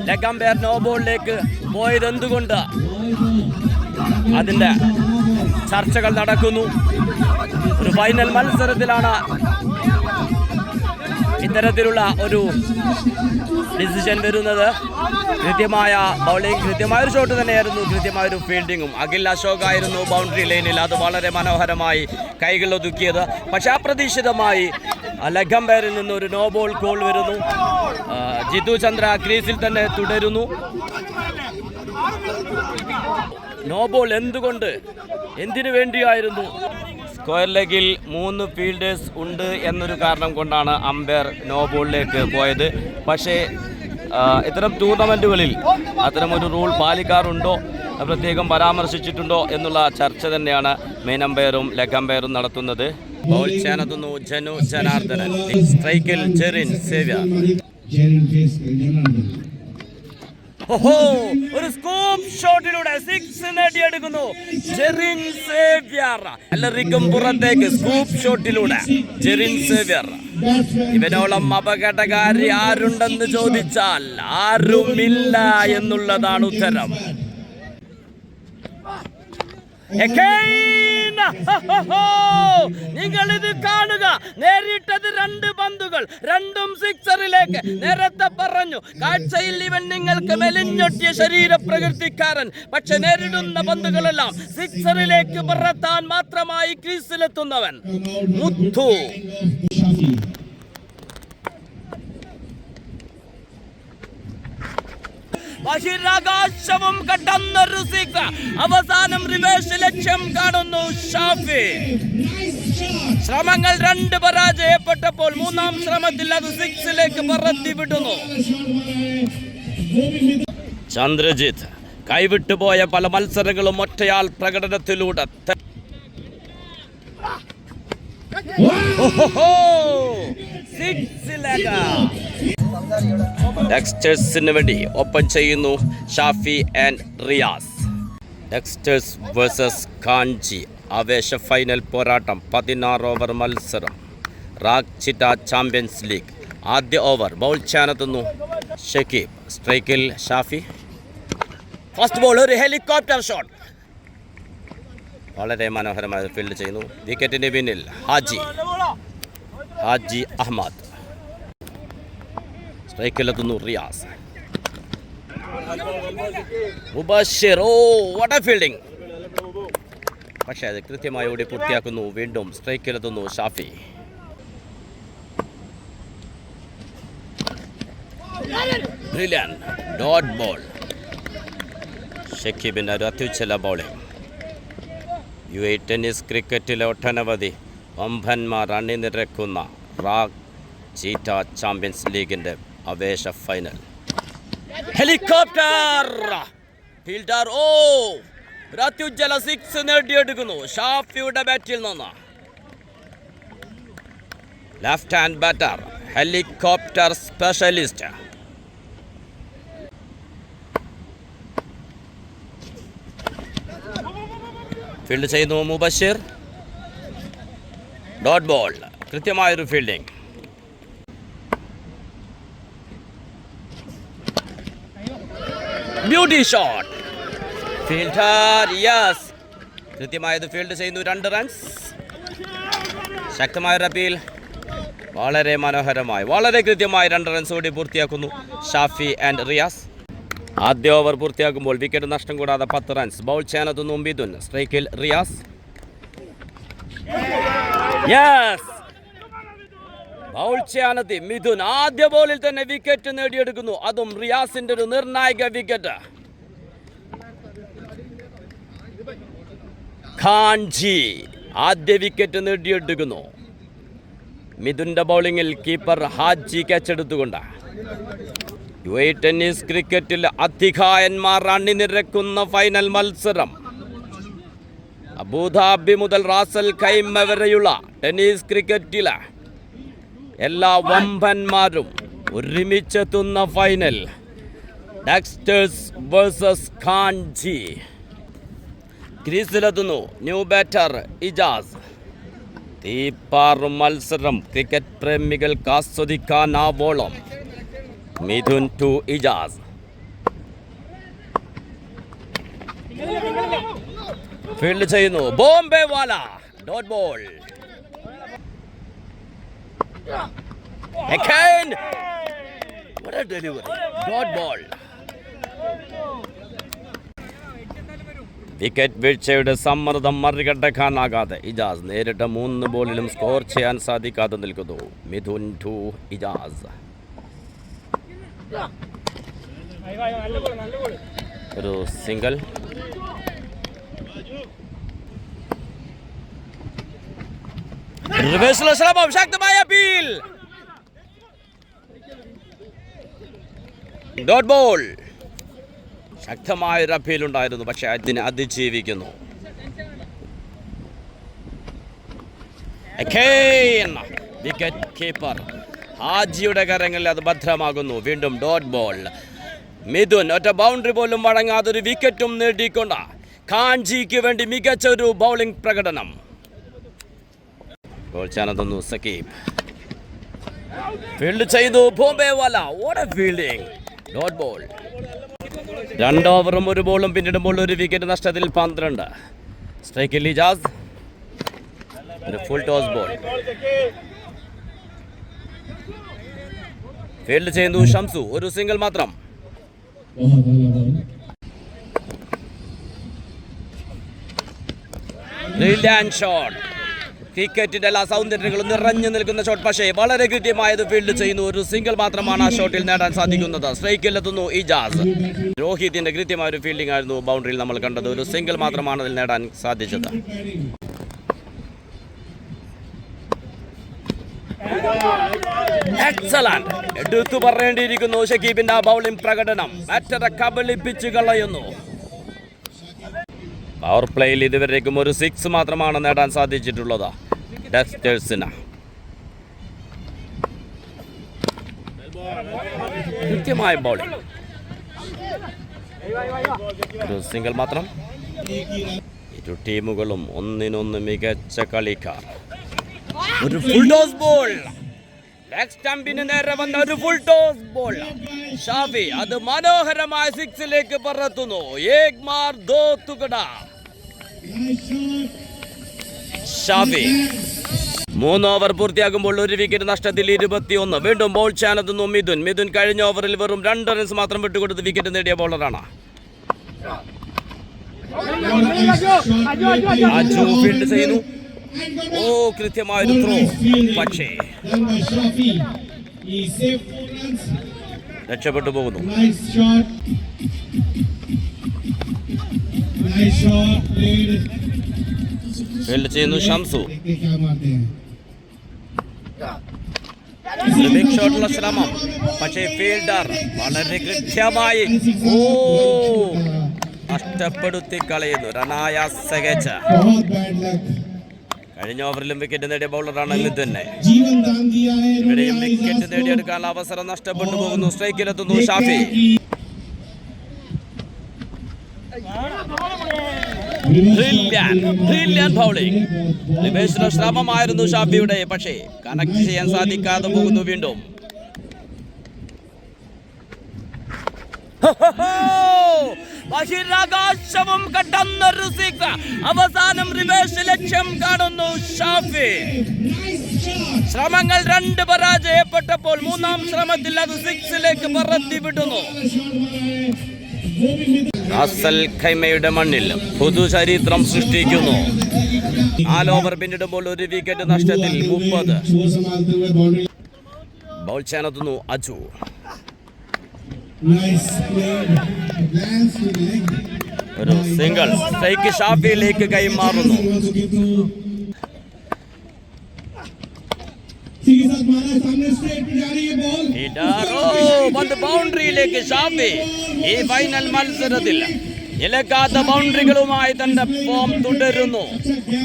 Leg umpire no ബോളിലേക്ക് പോയത് എന്തുകൊണ്ട്? അതിൻ്റെ ചർച്ചകൾ നടക്കുന്നു. ഒരു ഫൈനൽ മത്സരത്തിലാണ് ഇത്തരത്തിലുള്ള ഒരു ഡിസിഷൻ വരുന്നത്. കൃത്യമായ ബൗളിംഗ്, കൃത്യമായ ഒരു ഷോട്ട് തന്നെയായിരുന്നു, കൃത്യമായൊരു ഫീൽഡിങ്ങും. അഖിൽ അശോക് ആയിരുന്നു ബൗണ്ടറി ലൈനിൽ, അത് വളരെ മനോഹരമായി കൈകൾ ഒതുക്കിയത്. പക്ഷേ അപ്രതീക്ഷിതമായി ലെഗ് അമ്പയറിൽ നിന്ന് ഒരു നോ ബോൾ കോൾ വരുന്നു. ജിതു ചന്ദ്ര ക്രീസിൽ തന്നെ തുടരുന്നു. നോ ബോൾ എന്തുകൊണ്ട്, എന്തിനു വേണ്ടിയായിരുന്നു? സ്ക്വയർ ലെഗിൽ 3 ഫീൽഡേഴ്സ് ഉണ്ട് എന്നൊരു കാരണം കൊണ്ടാണ് അമ്പയർ നോ ബോളിലേക്ക് പോയത്. പക്ഷേ ഇത്തരം ടൂർണമെൻറ്റുകളിൽ അത്തരമൊരു റൂൾ പാലിക്കാറുണ്ടോ, പ്രത്യേകം പരാമർശിച്ചിട്ടുണ്ടോ എന്നുള്ള ചർച്ച തന്നെയാണ് മെയിൻ അമ്പയറും ലെഗ് അമ്പയറും നടത്തുന്നത്. ബോൾ ചെയ്യാനെത്തുന്നു ജനു ജനാർദ്ദനൻ. സ്ട്രൈക്കിൽ ജെറിൻ സേവ്യർ. ഒരു സ്കൂപ്പ് ഷോട്ടിലൂടെ 6 നേടിയെടുക്കുന്നു ജെറിൻ സേവ്യർ. എല്ലാവർക്കും പുറത്തേക്ക് സ്കൂപ്പ് ഷോട്ടിലൂടെ ജെറിൻ സേവ്യർ. ഇവനോളം അപകടകാരി ആരുണ്ടെന്ന് ചോദിച്ചാൽ ആരുമില്ല എന്നുള്ളതാണ് ഉത്തരം. നിങ്ങൾ ഇത് കാണുക, നേരിട്ടത് 2 പന്തുകൾ, രണ്ടും സിക്സറിലേക്ക്. നേരത്തെ പറഞ്ഞു, കാഴ്ചയിൽ ഇവൻ നിങ്ങൾക്ക് മെലിഞ്ഞൊട്ടിയ ശരീരപ്രകൃതിക്കാരൻ, പക്ഷെ നേരിടുന്ന പന്തുകളെല്ലാം സിക്സറിലേക്ക് പറത്താൻ മാത്രമായി ക്രീസിലെത്തുന്നവൻ. മുത്തു ബഹിരാകാശവും കടന്നൊരു സിക്സ്. അവസാനം റിവേഴ്സ് ലക്ഷ്യം കാണുന്നു ഷാഫി. ശ്രമങ്ങൾ 2 പരാജയപ്പെട്ടപ്പോൾ 3-ാം ശ്രമത്തിൽ അത് 6ലേക്ക് പറത്തി വിടുന്നു. ചന്ദ്രജിത്ത് കൈവിട്ടുപോയ പല മത്സരങ്ങളും ഒറ്റയാൾ പ്രകടനത്തിലൂടെ ഡെക്സ്റ്റേഴ്സിന് വേണ്ടി ഓപ്പൺ ചെയ്യുന്നു Shafi and Riyas. Dexters versus Kanchi ആവേശ ഫൈനൽ പോരാട്ടം. 16 ഓവർ മത്സരം. റാഗ് ചിറ്റ ചാമ്പ്യൻസ് ലീഗ്. ആദ്യ ഓവർ ബൗൾ ചെയ്യാനെത്തുന്നു ഷക്കീബ്. സ്ട്രൈക്കിൽ ഷാഫി. ഫസ്റ്റ് ബോൾ ഒരു ഹെലികോപ്റ്റർ ഷോട്ട്, വളരെ മനോഹരമായി ഫീൽഡ് ചെയ്യുന്നു. വിക്കറ്റിന് പിന്നിൽ ഹാജി അഹമ്മദ്. സ്ട്രൈക്കിലെത്തുന്നു Riyas. Mubashir, oh what a fielding. പക്ഷേ അത് കൃത്യമായി ഓടി പൂർത്തിയാക്കുന്നു. വീണ്ടും സ്ട്രൈക്കിലെത്തുന്നു ഷാഫി. Brilliant dot ball. ഷക്കീബിൻ്റെ ഒരു അത്യുജ്വല ബൗളിംഗ്. UAE ടെന്നീസ് ക്രിക്കറ്റിലെ ഒട്ടനവധി വമ്പന്മാർ അണിനിരക്കുന്ന റാഗ് ചീറ്റ ചാമ്പ്യൻസ് ലീഗിൻ്റെ ആവേശ ഫൈനൽ. ഹെലികോപ്റ്റർ ഫീൽഡർ, ഓ ഒരു അത്യുജ്വല 6 നേടിയെടുക്കുന്നു ഷാഫിയുടെ ബാറ്റിൽ നിന്ന്. Left hand batter, helicopter specialist. Field ചെയ്യുന്നു മുബഷിർ. ഡോട്ട് ബോൾ, കൃത്യമായൊരു fielding. Beauty shot. Fielder yes, കൃത്യമായത് ഫീൽഡ് ചെയ്യുന്നു. 2 റൺസ്. ശക്തമായൊരു അപ്പീൽ. വളരെ മനോഹരമായി, വളരെ കൃത്യമായി 2 റൺസ് കൂടി പൂർത്തിയാക്കുന്നു ഷാഫി ആൻഡ് റിയാസ്. ആദ്യ ഓവർ പൂർത്തിയാക്കുമ്പോൾ വിക്കറ്റ് നഷ്ടം കൂടാതെ 10 റൺസ്. ബൗൾ ചെയ്യാനെത്തുന്നു മിഥുൻ. സ്ട്രൈക്കിൽ റിയാസ്. യെസ്, ബൗൾ ചെയ്യാനെത്തി മിഥുൻ. ആദ്യ ബോളിൽ തന്നെ വിക്കറ്റ് നേടിയെടുക്കുന്നു, അതും റിയാസിന്റെ ഒരു നിർണായക വിക്കറ്റ്. ഖാൻജി ആദ്യ വിക്കറ്റ് നേടിയെടുക്കുന്നു. മിഥുന്റെ ബൗളിങ്ങിൽ കീപ്പർ ഹാജി ക്യാച്ച് എടുത്തുകൊണ്ട്. UAE ടെന്നീസ് ക്രിക്കറ്റിൽ അധികായന്മാർ അണിനിരക്കുന്ന ഫൈനൽ മത്സരം. അബുദാബി മുതൽ റാസൽ ഖൈമ വരെയുള്ള ടെന്നീസ് ക്രിക്കറ്റിലെ എല്ലാ വമ്പന്മാരും ഒരുമിച്ചെത്തുന്ന ഫൈനൽ. Dexters versus Khanji. ക്രീസിലെത്തുന്നു ന്യൂ ബാറ്റർ ഇജാസ്. തീപ്പാറും മത്സരം ക്രിക്കറ്റ് പ്രേമികൾക്ക് ആസ്വദിക്കാനാവോളം. മിഥുൻ ടു ഇജാസ്. ഫീൽഡ് ചെയ്യുന്നു Bombay wala. Dot ball. Again. What a delivery. Dot ball. Wicket വീഴ്ചയുടെ സമ്മർദ്ദം മറികടക്കാനാകാതെ ഇജാസ് നേരിട്ട് 3 ബോളിലും സ്കോർ ചെയ്യാൻ സാധിക്കാതെ നിൽക്കുന്നു. മിഥുൻ ടു ഇജാസ്. ഒരു സിംഗിൾ. റിവേഴ്സിലെ ശ്രമം. ശക്തമായ അപ്പീൽ. Dot ball. ശക്തമായൊരു അപ്പീൽ ഉണ്ടായിരുന്നു, പക്ഷെ അതിനെ അതിജീവിക്കുന്നു. വിക്കറ്റ് കീപ്പർ ഹാജിയുടെ കരങ്ങളിൽ അത് ഭദ്രമാകുന്നു. വീണ്ടും ഡോട്ട് ബോൾ. മിഥുൻ ഒറ്റ ബൗണ്ടറി പോലും വഴങ്ങാതൊരു വിക്കറ്റും നേടിക്കൊണ്ട കാഞ്ചിക്ക് വേണ്ടി മികച്ച ഒരു ബൗളിംഗ് പ്രകടനം. ഗോൾ ചാനതുന്നു സക്കീബ്. ഫീൽഡ് ചെയ്തു Bombay wala. What a fielding. Dot ball. 2 ഓവറും 1 ബോളും പിന്നിടുമ്പോൾ ഒരു വിക്കറ്റ് നഷ്ടത്തിൽ 12. സ്ട്രൈക്കിൽ ഇജാസ്. ഒരു ഫുൾ ടോസ് ബോൾ. ഫീൽഡ് ചെയ്യുന്നു ഷംസു. ഒരു സിംഗിൾ മാത്രം. Brilliant shot. ക്രിക്കറ്റിന്റെ എല്ലാ സൗന്ദര്യങ്ങളും നിറഞ്ഞു നിൽക്കുന്ന ഷോട്ട്, പക്ഷേ വളരെ കൃത്യമായത് ഫീൽഡ് ചെയ്യുന്നു. ഒരു സിംഗിൾ മാത്രമാണ് ആ ഷോട്ടിൽ നേടാൻ സാധിക്കുന്നത്. സ്ട്രൈക്കിലെത്തുന്നു ഇജാസ്. രോഹിതിന്റെ കൃത്യമായ ഒരു ഫീൽഡിംഗ് ആയിരുന്നു ബൗണ്ടറിയിൽ നമ്മൾ കണ്ടത്. ഒരു സിംഗിൾ മാത്രമാണ് അതിൽ നേടാൻ സാധിച്ചത്. എക്സലന്റ്. എടുത്തു പറയേണ്ടിയിരിക്കുന്നു ഷക്കീബിന്റെ ആ ബൗളിംഗ് പ്രകടനം. ബാറ്ററെ കബളിപ്പിച്ച് കളയുന്നു. പവർ പ്ലേയിൽ ഇതുവരേക്കും ഒരു 6 മാത്രമാണ് നേടാൻ സാധിച്ചിട്ടുള്ളത് ഡസ്റ്റേഴ്സിന്. കൃത്യമായ ബൗളിംഗ്. ഒരു സിംഗിൾ മാത്രം. ഇരു ടീമുകളും ഒന്നിനൊന്ന് മികച്ച കളിക്കാർ. ഒരു ഫുൾ ടോസ് ബോൾ. ലെഗ് സ്റ്റംപിന് നേരെ വന്ന ഒരു ഫുൾ ടോസ് ബോൾ. ഷാഫി അത് മനോഹരമായ 6ലേക്ക് പറത്തുന്നു. ഏക് മാർ ദോ തുകട. ഷാഫി 3 ഓവർ പൂർത്തിയാകുമ്പോൾ ഒരു വിക്കറ്റ് നഷ്ടത്തിൽ 21. വീണ്ടും ബോൾ ചാനതുന്നു മിഥുൻ. മിഥുൻ കഴിഞ്ഞ ഓവറിൽ വെറും 2 റൺസ് മാത്രം വിട്ടുകൊടുത്ത് വിക്കറ്റ് നേടിയ ബോളറാണ്. അജു ഫീൽഡ് ചെയ്യുന്നു. ഓ, കൃത്യമായൊരു ത്രോ, പക്ഷേ രക്ഷപ്പെട്ടു പോകുന്നു. ഫീൽഡ് ചെയ്യുന്നു ഷംസു. ബിഗ് ഷോട്ടുള്ള ശ്രമം, പക്ഷേ ഫീൽഡർ വളരെ കൃത്യമായി നഷ്ടപ്പെടുത്തി കളയുന്നു. റനായ സഹജ കഴിഞ്ഞ ഓവറിലും വിക്കറ്റ് നേടിയ ബൗളറാണ് മിഥുൻ. ഇവിടെയും വിക്കറ്റ് നേടിയെടുക്കാനുള്ള അവസരം നഷ്ടപ്പെട്ടു പോകുന്നു. സ്ട്രൈക്കിലെത്തുന്നു ഷാഫി. Brilliant bowling. റിവേഴ്സിലെ ശ്രമമായിരുന്നു ഷാഫിയുടെ, പക്ഷേ കണക്ട് ചെയ്യാൻ സാധിക്കാതെ പോകുന്നു. വീണ്ടും ബഹിരാകാശവും കടന്നൊരു സിക്സ്. അവസാനം റിവേഴ്സ് ലക്ഷ്യം കാണുന്നു ഷാഫി. ശ്രമങ്ങൾ 2 പരാജയപ്പെട്ടപ്പോൾ 3-ാം ശ്രമത്തിൽ അത് 6ലേക്ക് പറത്തി വിടുന്നു. റാസൽ ഖൈമയുടെ മണ്ണിൽ പുതുചരിത്രം സൃഷ്ടിക്കുന്നു. 4 ഓവർ പിന്നിടുമ്പോൾ ഒരു വിക്കറ്റ് നഷ്ടത്തിൽ 30. ബോൾ ചാനത്തുന്നു അജു. ഒരു സിംഗിൾ. സ്ട്രൈക്ക് ഷാഫിയിലേക്ക് കൈമാറുന്നു. ബൗണ്ടറിയിലേക്ക് ഷാഫി. ഈ ഫൈനൽ മത്സരത്തിൽ നിലക്കാത്ത ബൗണ്ടറികളുമായി തന്റെ ഫോം തുടരുന്നു.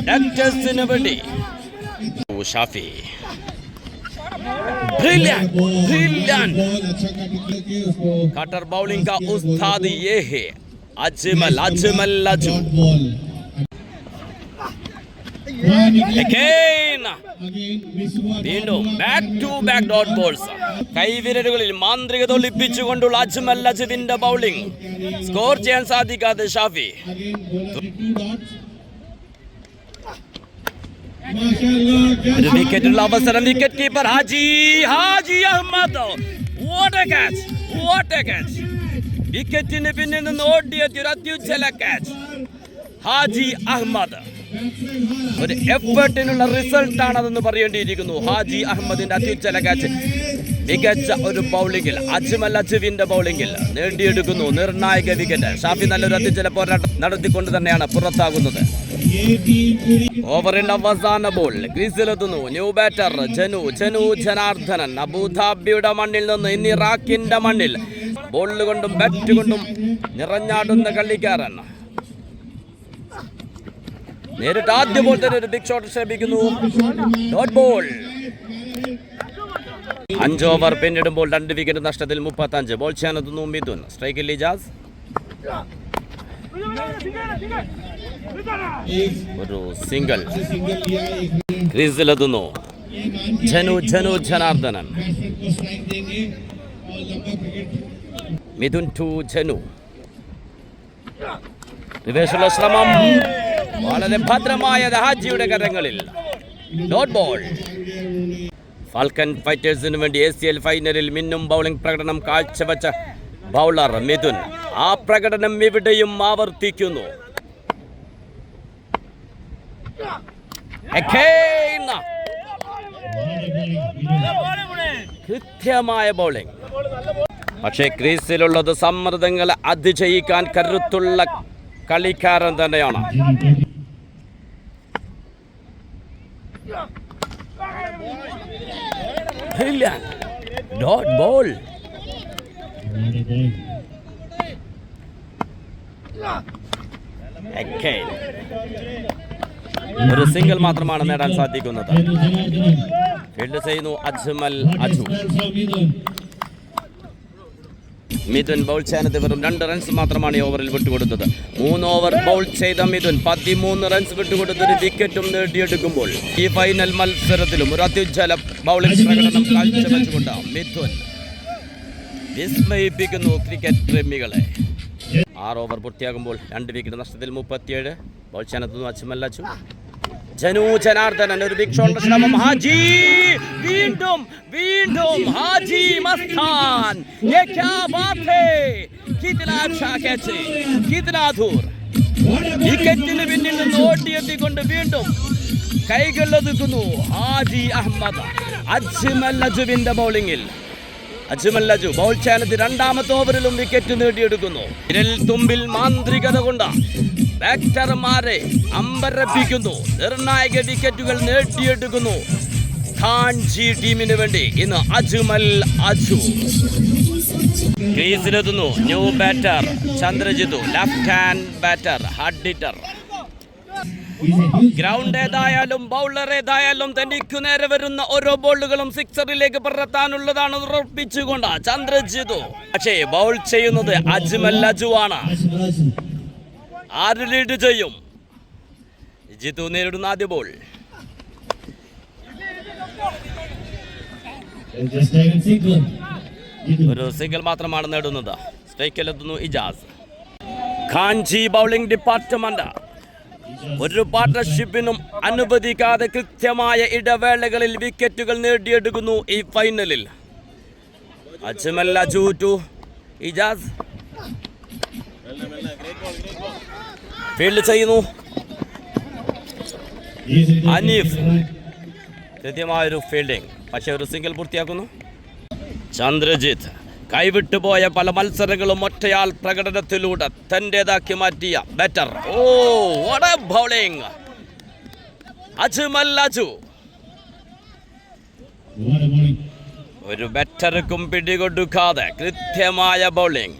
ഡസ്റ്റേഴ്സിന് വേണ്ടി ഷാഫി. कटर बॉलिंग का उस्ताद ये है अजमल अजमल अजू. Again. വീണ്ടും back to back dot balls. കൈവിരലുകളിൽ മാന്ത്രികത ഒളിപ്പിച്ചുകൊണ്ടുള്ള അജ്മൽ അജുവിന്റെ ബൗളിംഗ്. സ്കോർ ചെയ്യാൻ സാധിക്കാതെ ഷാഫി. ഒരു വിക്കറ്റുള്ള അവസരം. Wicket keeper Haji Ahmed. What a catch. വിക്കറ്റിന് പിന്നിൽ നിന്ന് ഓടിയെത്തിയ ഒരു അത്യുജ്വല ക്യാച്ച്. ഹാജി അഹമ്മദ് ഒരു എഫേർട്ടിനുള്ള റിസൾട്ടാണ് അതെന്ന് പറയേണ്ടിയിരിക്കുന്നു. ഹാജി അഹമ്മദിന്റെ അത്യുജ്വല ക്യാച്ച് മികച്ച ഒരു ബൗളിംഗിൽ, അജ്മൽ അജുവിന്റെ ബൗളിംഗിൽ നേടിയെടുക്കുന്നു നിർണായക വിക്കറ്റ്. ഷാഫി നല്ലൊരു അത്യുജ്വല പോരാട്ടം നടത്തിക്കൊണ്ട് തന്നെയാണ് പുറത്താകുന്നത്. ഓവറിന്റെ അവസാന ബോൾ ക്രീസിലെത്തുന്നു ന്യൂ ബാറ്റർ ജനു ജനാർദ്ദനൻ. അബുദാബിയുടെ മണ്ണിൽ നിന്ന് ഇന്ന് ഇറാഖിന്റെ മണ്ണിൽ ബോൾ കൊണ്ടും ബാറ്റ് കൊണ്ടും നിറഞ്ഞാടുന്ന കളിക്കാരൻ. നേരിട്ട് ആദ്യ ബോൾ തന്നെ ഒരു ബിഗ് ഷോട്ട് ശ്രമിക്കുന്നു. Dot ball. 5 ഓവർ പിന്നിടുമ്പോൾ 2 വിക്കറ്റ് നഷ്ടത്തിൽ 35. ബോൾ ചെയ്യാനെത്തുന്നു മിഥുൻ. സ്ട്രൈക്കിൽ ഇജാസ്. ഒരു സിംഗിൾ. ക്രീസിലെത്തുന്നു ജനു ജനാർദ്ദനൻ. മിഥുൻ ടു ജനു. റിവേഴ്സുള്ള ശ്രമം വളരെ ഭദ്രമായ ഹാജിയുടെ കരങ്ങളിൽ. Dot ball. ഫാൽക്കൺ ഫൈറ്റേഴ്സിന് വേണ്ടി ACL ഫൈനലിൽ മിന്നും ബൗളിംഗ് പ്രകടനം കാഴ്ചവെച്ച ബൗളർ മിഥുൻ ആ പ്രകടനം ഇവിടെയും ആവർത്തിക്കുന്നു. കൃത്യമായ ബൗളിംഗ്. പക്ഷേ ക്രീസിലുള്ളത് സമ്മർദ്ദങ്ങളെ അതിജയിക്കാൻ കരുത്തുള്ള കളിക്കാരൻ തന്നെയാണ്. Dot ball. ഒരു സിംഗിൾ മാത്രമാണ് നേടാൻ സാധിക്കുന്നത്. ഫീൽഡ് ചെയ്യുന്നു അജ്മൽ അജു. മിഥുൻ ബൗൾ ചെയ്യാനത് വെറും 2 റൺസ് മാത്രമാണ് ഈ ഓവറിൽ വിട്ടുകൊടുത്തത്. 3 ഓവർ ബൗൾ ചെയ്ത മിഥുൻ 13 റൺസ് വിട്ടുകൊടുത്തൊരു വിക്കറ്റും നേടിയെടുക്കുമ്പോൾ ഈ ഫൈനൽ മത്സരത്തിലും ഒരു അത്യുജ്വല ബൗളിംഗ് പ്രകടനം കാഴ്ചവെച്ചുകൊണ്ട് മിഥുൻ വിസ്മയിപ്പിക്കുന്നു ക്രിക്കറ്റ് പ്രേമികളെ. 6 ഓവർ പൂർത്തിയാകുമ്പോൾ 2 വിക്കറ്റ് നഷ്ടത്തിൽ 37. ബോൾ ചെയ്യാനെത്തുന്നു അജ്മൽ അജു. ജനു ജനാർദ്ദനൻ. ഒരു ബിഗ് ഷോട്ട് ശ്രമം. ഹാജി വീണ്ടും ഹാജി മസ്താൻ. ये क्या बात है, कितना अच्छा कैच, कितना दूर. വിക്കറ്റിന് പിന്നിൽ നിന്ന് ഓടിയെത്തിക്കൊണ്ട് വീണ്ടും കൈകളൊതുക്കുന്നു ഹാജി അഹമ്മദ്. അജ്മൽ അജുവിന്റെ ബൗളിംഗിൽ അജ്മൽ അജു ബൗൾ ചെയ്യാനെത്തി 2ാമത്തെ ഓവറിലും വിക്കറ്റ് നേടിയെടുക്കുന്നു. വിരൽ തുമ്പിൽ മാന്ത്രികത കൊണ്ട് ബാറ്റർമാരെ അമ്പരപ്പിക്കുന്നു. നിർണായക വിക്കറ്റുകൾ നേടിയെടുക്കുന്നു ഖാൻജി ടീമിന് വേണ്ടി ഇന്ന് അജ്മൽ അജു. ക്രീസിലെത്തുന്നു new batter Chandrajith. Left hand batter, hard hitter. Ground ഏതായാലും ബൗളർ ഏതായാലും തനിക്കു നേരെ വരുന്ന ഓരോ ബോളുകളും സിക്സറിലേക്ക് പറത്താനുള്ളതാണ് ഉറപ്പിച്ചുകൊണ്ട് ചന്ദ്രജിത്തു. പക്ഷേ ബൗൾ ചെയ്യുന്നത് അജ്മൽ അജു ആണ്. ആര് ലീഡ് ചെയ്യും? ജിത്തു നേരിടുന്ന ആദ്യ ബോൾ. ഒരു സിംഗിൾ മാത്രമാണ് നേടുന്നത്. സ്ട്രൈക്കിലെത്തുന്നു ഇജാസ്. ഖാൻജി ബൗളിംഗ് ഡിപ്പാർട്ട്മെന്റ് ഒരു പാർട്ണർഷിപ്പിനും അനുവദിക്കാതെ കൃത്യമായ ഇടവേളകളിൽ വിക്കറ്റുകൾ നേടിയെടുക്കുന്നു ഈ ഫൈനലിൽ. അജ്മൽ അജു ടു ഇജാസ്. ഫീൽഡ് ചെയ്യുന്നു അനീഫ്. കൃത്യമായൊരു ഫീൽഡിംഗ്. പക്ഷെ ഒരു സിംഗിൾ പൂർത്തിയാക്കുന്നു ചന്ദ്രജിത്ത്. കൈവിട്ടുപോയ പല മത്സരങ്ങളും ഒറ്റയാൾ പ്രകടനത്തിലൂടെ തൻ്റെതാക്കി മാറ്റിയ batter. What A bowling. Ajmal Aju ഒരു ബാറ്റർക്കും പിടികൊടുക്കാതെ കൃത്യമായ bowling.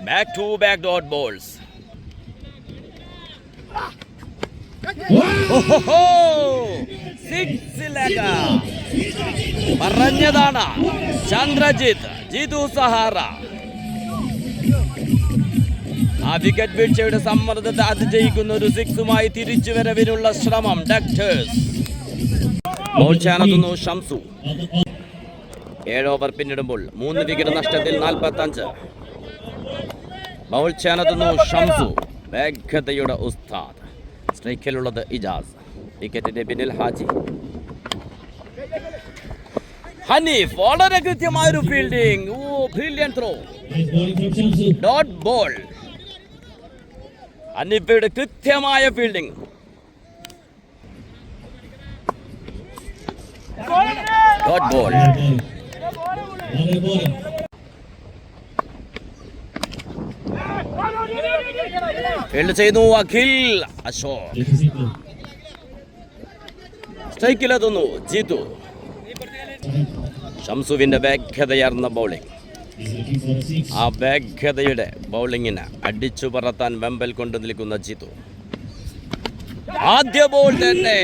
Back to back dot balls. Six legger. പറഞ്ഞതാണ് ചന്ദ്രജിത്ത്. ജിതു സഹാറ ആ വിക്കറ്റ് വീഴ്ചയുടെ സമ്മർദ്ദത്തെ അതിജയിക്കുന്ന ഒരു സിക്സുമായി തിരിച്ചുവരവിനുള്ള ശ്രമം. ഡക്ടേഴ്സ് ബോൾ ചെയ്യാനെത്തുന്നു ഷംസു. 7 ഓവർ പിന്നിടുമ്പോൾ 3 വിക്കറ്റ് നഷ്ടത്തിൽ 45. ബൗൾ ചെയ്യാനെത്തുന്നു ഷംസു. വേഗതയുടെ ഉസ്താദ്. സ്ട്രൈക്കിലുള്ളത് ഇജാസ്. വിക്കറ്റിന്റെ പിന്നിൽ ഹാജി. ഹനീഫ് വളരെ കൃത്യമായൊരു fielding. Brilliant throw. Dot ball. ഹനീഫയുടെ കൃത്യമായ ഫീൽഡിംഗ്. Dot ball. ഫീൽഡ് ചെയ്യുന്നു അഖിൽ അശോക്. സ്ട്രൈക്കിലെത്തുന്നു ജിതു. ഷംസുവിന്റെ വേഗതയാർന്ന ബൗളിംഗ്. ആ വേഗതയുടെ ബൗളിങ്ങിന് അടിച്ചു പറത്താൻ വെമ്പൽ കൊണ്ടു നിൽക്കുന്ന ജിതു. ആദ്യ ബോൾ തന്നെ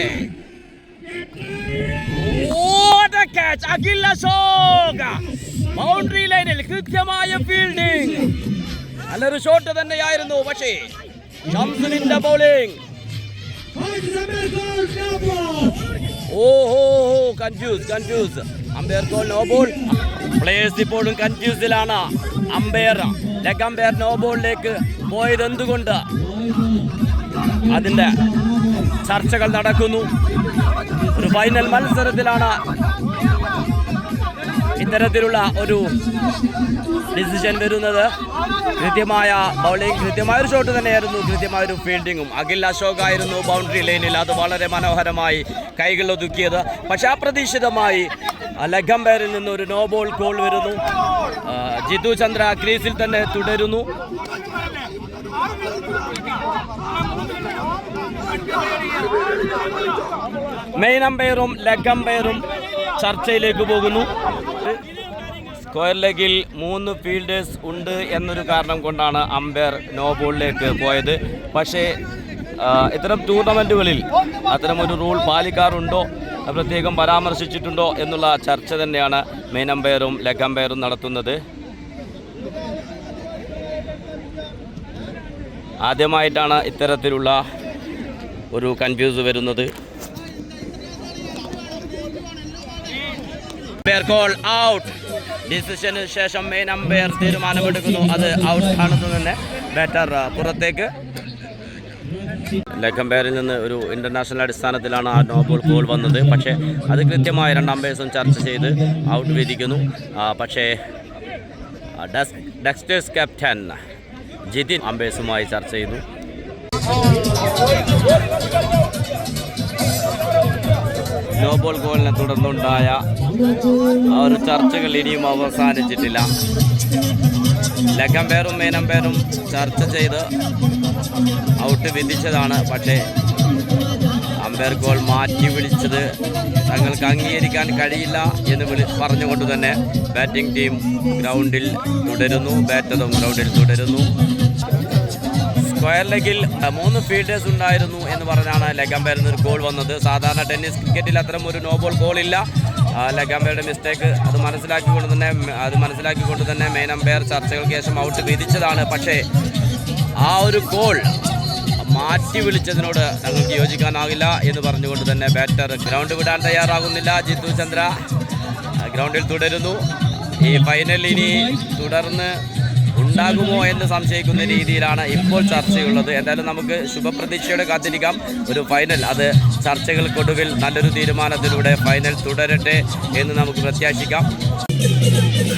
അഖിൽ അശോക്. ബൗണ്ടറി ലൈനിൽ കൃത്യമായ ഫീൽഡിംഗ്. നല്ലൊരു ഷോട്ട് തന്നെയായിരുന്നു. പക്ഷേ ഷംസുവിന്റെ ബൗളിംഗ്. ഓഹോ confuse. Umpire call no ball. Players ഇപ്പോഴും കൺഫ്യൂസിലാണ്. ലെഗ് അമ്പയർ നോ ബോളിലേക്ക് പോയത് എന്തുകൊണ്ട്? അതിന്റെ ചർച്ചകൾ നടക്കുന്നു. ഒരു ഫൈനൽ മത്സരത്തിലാണ് ഇത്തരത്തിലുള്ള ഒരു ഡിസിഷൻ വരുന്നത്. കൃത്യമായ ബൗളിംഗ്, കൃത്യമായൊരു ഷോട്ട് തന്നെയായിരുന്നു, കൃത്യമായൊരു ഫീൽഡിങ്ങും. അഖിൽ അശോക് ആയിരുന്നു ബൗണ്ടറി ലൈനിൽ അത് വളരെ മനോഹരമായി കൈകൾ ഒതുക്കിയത്. പക്ഷെ അപ്രതീക്ഷിതമായി ലെഗ് അമ്പയറിൽ നിന്ന് ഒരു നോ ബോൾ കോൾ വരുന്നു. ജിതു ചന്ദ്ര ക്രീസിൽ തന്നെ തുടരുന്നു. മെയിൻ അമ്പയറും ലെഗ് അമ്പയറും ചർച്ചയിലേക്ക് പോകുന്നു. സ്ക്വയർ ലെഗിൽ 3 ഫീൽഡേഴ്സ് ഉണ്ട് എന്നൊരു കാരണം കൊണ്ടാണ് അമ്പയർ നോ ബോളിലേക്ക് പോയത്. പക്ഷേ ഇത്തരം ടൂർണമെൻറ്റുകളിൽ അത്തരമൊരു റൂൾ പാലിക്കാറുണ്ടോ, പ്രത്യേകം പരാമർശിച്ചിട്ടുണ്ടോ എന്നുള്ള ചർച്ച തന്നെയാണ് മെയിൻ അമ്പയറും ലെഗ് അമ്പയറും നടത്തുന്നത്. ആദ്യമായിട്ടാണ് ഇത്തരത്തിലുള്ള ഒരു കൺഫ്യൂസ് വരുന്നത്. Umpire call out. ഡിസിഷന് ശേഷം മെയിൻ അമ്പയർ തീരുമാനമെടുക്കുന്നു. അത് ഔട്ട് ആണെന്ന് തന്നെ ബാറ്റർ പുറത്തേക്ക്. ലെഗ് അമ്പയറിൽ നിന്ന് ഒരു ഇന്റർനാഷണൽ അടിസ്ഥാനത്തിലാണ് ആ നോ ബോൾ കോൾ വന്നത്. പക്ഷേ അത് കൃത്യമായ 2 അമ്പയേഴ്സും ചർച്ച ചെയ്ത് ഔട്ട് വിധിക്കുന്നു. പക്ഷേ ഡക്സ്റ്റേഴ്സ് ക്യാപ്റ്റൻ ജിതിൻ അമ്പയേഴ്സുമായി ചർച്ച ചെയ്തു. നോ ബോൾ ഗോളിനെ തുടർന്നുണ്ടായ ആ ഒരു ചർച്ചകൾ ഇനിയും അവസാനിച്ചിട്ടില്ല. ലെഗ് അമ്പയറും മെയിൻ അമ്പയറും ചർച്ച ചെയ്ത് ഔട്ട് വിധിച്ചതാണ്. പക്ഷേ അമ്പയർ ഗോൾ മാറ്റി വിളിച്ചത് തങ്ങൾക്ക് അംഗീകരിക്കാൻ കഴിയില്ല എന്ന് പറഞ്ഞുകൊണ്ട് തന്നെ ബാറ്റിംഗ് ടീം ഗ്രൗണ്ടിൽ തുടരുന്നു. ബാറ്ററും ഗ്രൗണ്ടിൽ തുടരുന്നു. സ്ക്വയർ ലെഗിൽ 3 ഫീൽഡേഴ്സ് ഉണ്ടായിരുന്നു എന്ന് പറഞ്ഞാണ് ലെഗ് അമ്പയറിൽ നിന്ന് ഒരു ഗോൾ വന്നത്. സാധാരണ ടെന്നീസ് ക്രിക്കറ്റിൽ അത്തരം ഒരു നോ ബോൾ ഗോൾ ഇല്ല. ലെഗ് അമ്പയറുടെ മിസ്റ്റേക്ക് അത് മനസ്സിലാക്കിക്കൊണ്ട് തന്നെ മെയിൻ അമ്പയർ ചർച്ചകൾക്ക് ശേഷം ഔട്ട് വിധിച്ചതാണ്. പക്ഷേ ആ ഒരു ഗോൾ മാറ്റി വിളിച്ചതിനോട് ഞങ്ങൾക്ക് യോജിക്കാനാകില്ല എന്ന് പറഞ്ഞുകൊണ്ട് തന്നെ ബാറ്റർ ഗ്രൗണ്ട് വിടാൻ തയ്യാറാകുന്നില്ല. ജിതു ചന്ദ്ര ഗ്രൗണ്ടിൽ തുടരുന്നു. ഈ ഫൈനൽ ഇനി തുടർന്ന് ഉണ്ടാകുമോ എന്ന് സംശയിക്കുന്ന രീതിയിലാണ് ഇപ്പോൾ ചർച്ചയുള്ളത്. എന്തായാലും നമുക്ക് ശുഭപ്രതീക്ഷയോടെ കാത്തിരിക്കാം. ഒരു ഫൈനൽ അത് ചർച്ചകൾക്കൊടുവിൽ നല്ലൊരു തീരുമാനത്തിലൂടെ ഫൈനൽ തുടരട്ടെ എന്ന് നമുക്ക് പ്രത്യാശിക്കാം.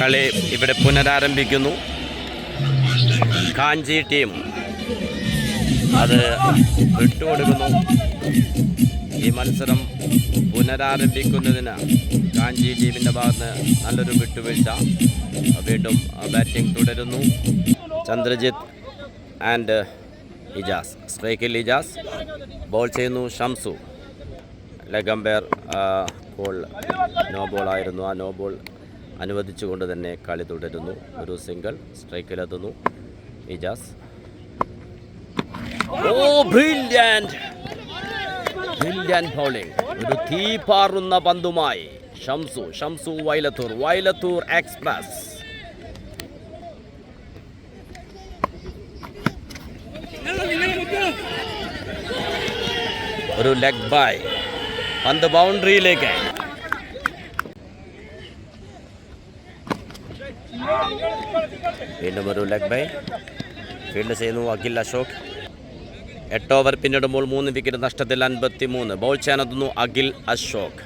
കളി ഇവിടെ പുനരാരംഭിക്കുന്നു. കാഞ്ചി ടീം അത് വിട്ടുകൊടുക്കുന്നു. ഈ മത്സരം പുനരാരംഭിക്കുന്നതിന് കാഞ്ചി ടീമിൻ്റെ ഭാഗത്ത് നല്ലൊരു വിട്ടുവീഴ്ച. വീണ്ടും ബാറ്റിംഗ് തുടരുന്നു. ചന്ദ്രജിത്ത് ആൻഡ് ഇജാസ്. സ്ട്രൈക്കിൽ ഇജാസ്. ബോൾ ചെയ്യുന്നു Shamsu. Leg umpire ball no ബോളായിരുന്നു. ആ നോ ബോൾ അനുവദിച്ചുകൊണ്ട് തന്നെ കളി തുടരുന്നു. ഒരു സിംഗിൾ. സ്ട്രൈക്കിലെത്തുന്നു ഇജാസ്. Brilliant bowling. ഒരു തീ പാറുന്ന പന്തുമായി ഷംസു വൈലത്തൂർ എക്സ്പ്രസ്. ഒരു ലെഗ് ബൈ, പന്ത് ബൗണ്ടറിയിലേക്ക്. വീണ്ടും ഒരു ലെഗ് ബൈ, ഫീൽഡ് ചെയ്യുന്നു അഖിൽ അശോക്. 8 ഓവർ പിന്നിടുമ്പോൾ 3 വിക്കറ്റ് നഷ്ടത്തിൽ 53. ബൗൾ ചെയ്യാനെത്തുന്നു അഖിൽ അശോക്.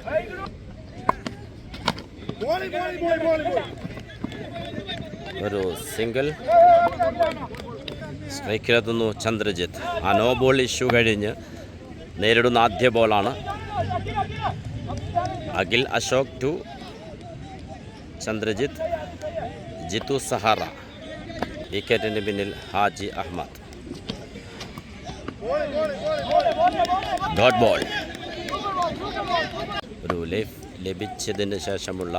ഒരു സിംഗിൾ. സ്ട്രൈക്കിലെത്തുന്നു ചന്ദ്രജിത്ത്. ആ നോ ബോൾ ഇഷ്യൂ കഴിഞ്ഞ് നേരിടുന്ന ആദ്യ ബോളാണ്. അഖിൽ അശോക് ടു ചന്ദ്രജിത്ത്. ജിത്തു സഹാറ. വിക്കറ്റിന് പിന്നിൽ ഹാജി അഹമ്മദ്. Dot ball. ഒരു ലഭിച്ചതിന് ശേഷമുള്ള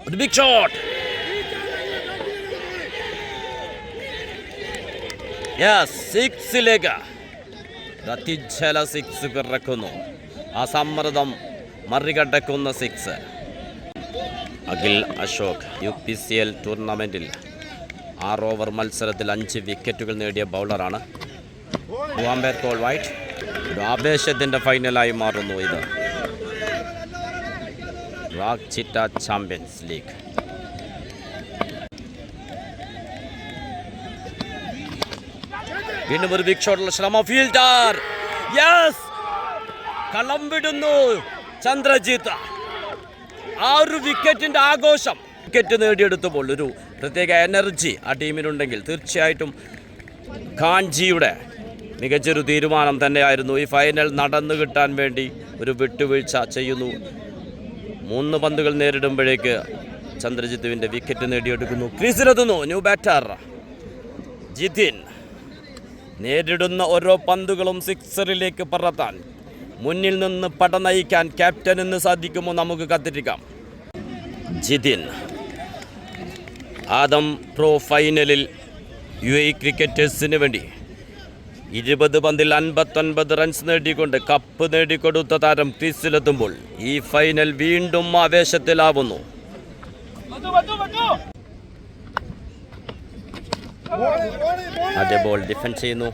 ഒരു ബിഗ് ഷോട്ട്. സിക്സിലേക്ക് അതിജല 6 പിറക്കുന്നു. ആ സമ്മർദ്ദം മറികടക്കുന്ന 6. അഖിൽ അശോക് UPCL ടൂർണമെൻറ്റിൽ 6 ഓവർ മത്സരത്തിൽ 5 വിക്കറ്റുകൾ നേടിയ ബൗളറാണ്. Umpire call white. ഒരു ആവേശത്തിൻ്റെ ഫൈനലായി മാറുന്നു ഇത്. റാഗ് ചിറ്റ ചാമ്പ്യൻസ് ലീഗ്. വീണ്ടും ഒരു ബിഗ് ഷോട്ടുള്ള ശ്രമം. ഫീൽഡർ കളം വിടുന്നു ചന്ദ്രജിത്ത്. ആ ഒരു വിക്കറ്റിൻ്റെ ആഘോഷം. വിക്കറ്റ് നേടിയെടുത്തപ്പോൾ ഒരു പ്രത്യേക എനർജി ആ ടീമിനുണ്ടെങ്കിൽ തീർച്ചയായിട്ടും ഖാൻജിയുടെ മികച്ചൊരു തീരുമാനം തന്നെയായിരുന്നു. ഈ ഫൈനൽ നടന്നു കിട്ടാൻ വേണ്ടി ഒരു വിട്ടുവീഴ്ച ചെയ്യുന്നു. 3 പന്തുകൾ നേരിടുമ്പോഴേക്ക് ചന്ദ്രജിത്തുവിൻ്റെ വിക്കറ്റ് നേടിയെടുക്കുന്നു. ക്രീസിലെത്തുന്നു ന്യൂ ബാറ്റർ ജിതിൻ. നേരിടുന്ന ഓരോ പന്തുകളും സിക്സറിലേക്ക് പറത്താൻ, മുന്നിൽ നിന്ന് പട നയിക്കാൻ ക്യാപ്റ്റനെന്ന് സാധിക്കുമോ? നമുക്ക് കാത്തിരിക്കാം. ജിതിൻ ആദം പ്രോ ഫൈനലിൽ UAE ക്രിക്കറ്റേഴ്സിന് വേണ്ടി 20 പന്തിൽ 59 റൺസ് നേടിക്കൊണ്ട് കപ്പ് നേടിക്കൊടുത്ത താരം ക്രീസിലെത്തുമ്പോൾ ഈ ഫൈനൽ വീണ്ടും ആവേശത്തിലാവുന്നു. ആദ്യ ബോൾ ഡിഫെൻഡ് ചെയ്യുന്നു.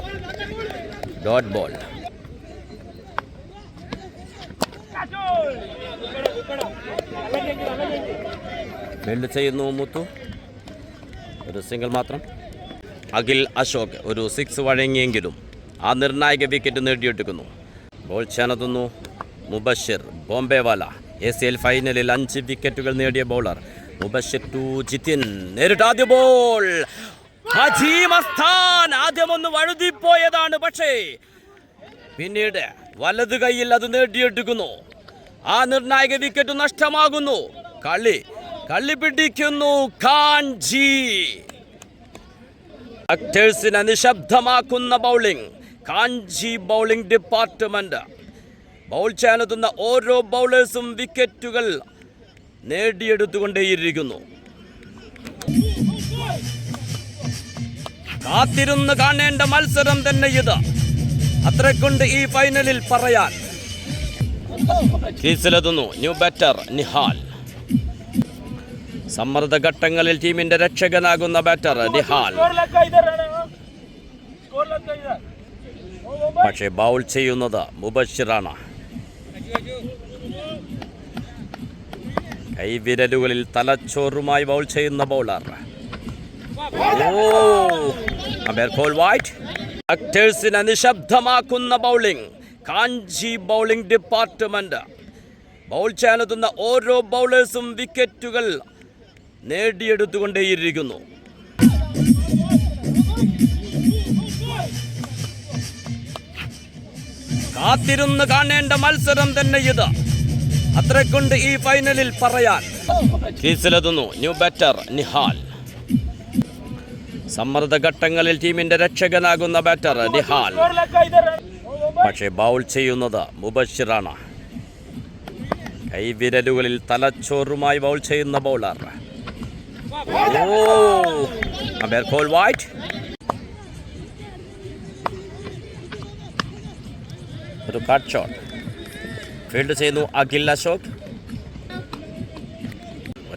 Dot ball. ഫീൽഡ് ചെയ്യുന്നു മുത്തു. ഒരു സിംഗിൾ മാത്രം. അഖിൽ അശോക് ഒരു 6 വഴങ്ങിയെങ്കിലും ആ നിർണായക വിക്കറ്റ് നേടിയെടുക്കുന്നു. ബോൾ ചെയ്യാനെത്തുന്നു മുബഷിർ ബോംബെവാല. ACL ഫൈനലിൽ 5 വിക്കറ്റുകൾ നേടിയ ബൗളർ മുബഷിർ ടു ജിതിൻ. നേരിട്ട് ആദ്യ ബോൾ. ഹജീം അസ്താൻ ആദ്യമൊന്ന് വഴുതിപ്പോയതാണ്, പക്ഷേ പിന്നീട് വലത് കൈയിൽ അത് നേടിയെടുക്കുന്നു. ആ നിർണായക വിക്കറ്റ് നഷ്ടമാകുന്നു. കളി പിടിക്കുന്നു Khan ji. ആക്ടേഴ്സിനെ നിശബ്ദമാക്കുന്ന bowling. Khan ji bowling department. Bowl ചെയ്യാനെത്തുന്ന ഓരോ ബൗളേഴ്സും വിക്കറ്റുകൾ നേടിയെടുത്തുകൊണ്ടേയിരിക്കുന്നു. കാത്തിരുന്ന് കാണേണ്ട മത്സരം തന്നെ ഇത്. അത്രക്കൊണ്ട് ഈ ഫൈനലിൽ പറയാൻ. ക്രീസിലെത്തുന്നു ന്യൂ ബാറ്റർ നിഹാൽ. സമ്മർദ്ദ ഘട്ടങ്ങളിൽ ടീമിന്റെ രക്ഷകനാകുന്ന ബാറ്റർ നിഹാൽ. പക്ഷേ ബൗൾ ചെയ്യുന്നത് മുബഷിറാണ്. കൈവിരലുകളിൽ തലച്ചോറുമായി ബൗൾ ചെയ്യുന്ന bowler. ആക്ടേഴ്സിനെ നിശബ്ദമാക്കുന്ന bowling. Khan ji bowling department. Bowl ചെയ്യാനെത്തുന്ന ഓരോ ബൗളേഴ്സും വിക്കറ്റുകൾ നേടിയെടുത്തുകൊണ്ടേയിരിക്കുന്നു. കാത്തിരുന്ന് കാണേണ്ട മത്സരം തന്നെ ഇത്. അത്രക്കൊണ്ട് ഈ ഫൈനലിൽ പറയാൻ. ക്രീസിലെത്തുന്നു ന്യൂ ബാറ്റർ നിഹാൽ. സമ്മർദ്ദ ഘട്ടങ്ങളിൽ ടീമിന്റെ രക്ഷകനാകുന്ന ബാറ്റർ നിഹാൽ. പക്ഷേ ബൗൾ ചെയ്യുന്നത് മുബഷിറാണ്. കൈവിരലുകളിൽ തലച്ചോറുമായി ബൗൾ ചെയ്യുന്ന ബൗളർ. ഒരു കട്ട് ഷോട്ട്. ഫീൽഡ് ചെയ്യുന്നു അഖിൽ അശോക്.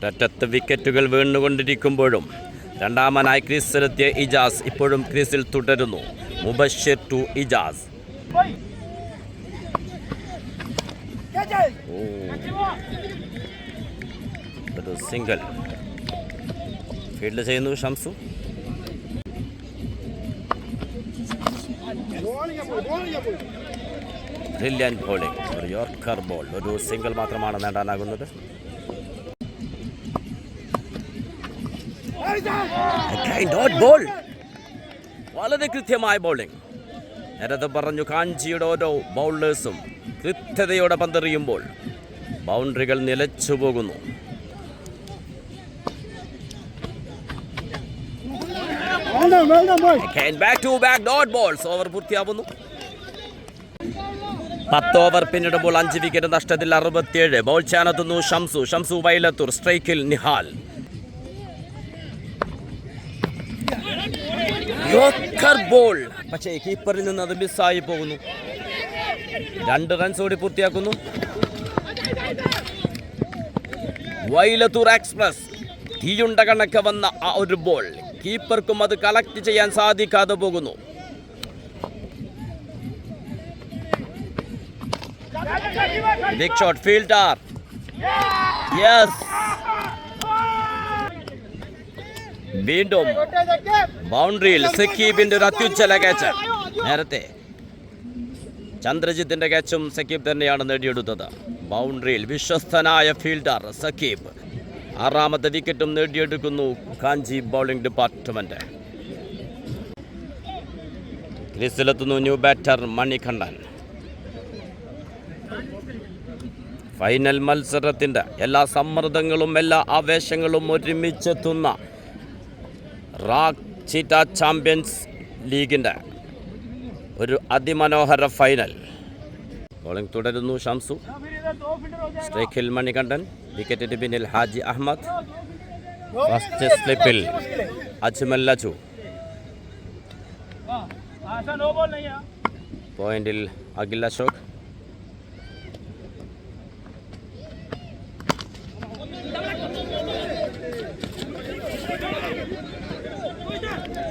ഒരറ്റത്ത് വിക്കറ്റുകൾ വീണുകൊണ്ടിരിക്കുമ്പോഴും രണ്ടാമനായി ക്രീസിലെത്തിയ ഇജാസ് ഇപ്പോഴും ക്രീസിൽ തുടരുന്നു. മുബഷിർ ടു ഇജാസ്. ഒരു സിംഗിൾ ഫീൽഡ് ചെയ്യുന്നു ഷംസു. Brilliant bowling. ഒരു യോർക്കർ ബോൾ. ഒരു സിംഗിൾ മാത്രമാണ് നേടാനാകുന്നത്. ബോൾ വളരെ കൃത്യമായ ബോളിംഗ്. നേരത്തെ പറഞ്ഞു കാഞ്ചിയുടെ ഓരോ ബൗളേഴ്സും കൃത്യതയോടെ പന്തെറിയുമ്പോൾ ബൗണ്ടറികൾ നിലച്ചു പോകുന്നു. Back to back dot balls. Over പൂർത്തിയാവുന്നു. 10 ഓവർ പിന്നിടുമ്പോൾ 5 വിക്കറ്റ് നഷ്ടത്തിൽ 67. ബോൾ ചെയ്യാനെത്തുന്നു ഷംസു വൈലത്തൂർ. സ്ട്രൈക്കിൽ നിഹാൽ. Yorker ball. പക്ഷേ കീപ്പറിൽ നിന്ന് അത് മിസ്സായി പോകുന്നു. 2 റൺസ് ഓടി പൂർത്തിയാക്കുന്നു. വൈലത്തൂർ എക്സ്പ്രസ്. തീയുണ്ട കണക്കെ വന്ന ആ ഒരു ബോൾ കീപ്പർക്കും അത് കളക്ട് ചെയ്യാൻ സാധിക്കാതെ പോകുന്നു. Big shot fielder. യെസ്. വീണ്ടും ബൗണ്ടറിയിൽ സക്കീബിന്റെ ഒരു അത്യുജ്വല ക്യാച്ച്. നേരത്തെ ചന്ദ്രജിത്തിന്റെ ക്യാച്ചും സക്കീബ് തന്നെയാണ് നേടിയെടുത്തത്. ബൗണ്ടറിയിൽ വിശ്വസ്തനായ ഫീൽഡർ സക്കീബ് 6ാമത്തെ വിക്കറ്റും നേടിയെടുക്കുന്നു കാഞ്ചി ബൗളിംഗ് ഡിപ്പാർട്ട്മെന്റ്. ക്രീസിലെത്തുന്നു ന്യൂ ബാറ്റർ മണികണ്ഠൻ. ഫൈനൽ മത്സരത്തിൻ്റെ എല്ലാ സമ്മർദ്ദങ്ങളും എല്ലാ ആവേശങ്ങളും ഒരുമിച്ചെത്തുന്ന റാക് ചീറ്റ ചാമ്പ്യൻസ് ലീഗിൻ്റെ ഒരു അതിമനോഹര ഫൈനൽ. ബോളിംഗ് തുടരുന്നു ഷംസു. സ്ട്രൈക്കിൽ മണികണ്ഠൻ. വിക്കറ്റിന് പിന്നിൽ ഹാജി അഹമ്മദ്. ഫസ്റ്റ് സ്ലിപ്പിൽ അജ്മൽ ലജു. പോയിന്റിൽ അഖിൽ അശോക്.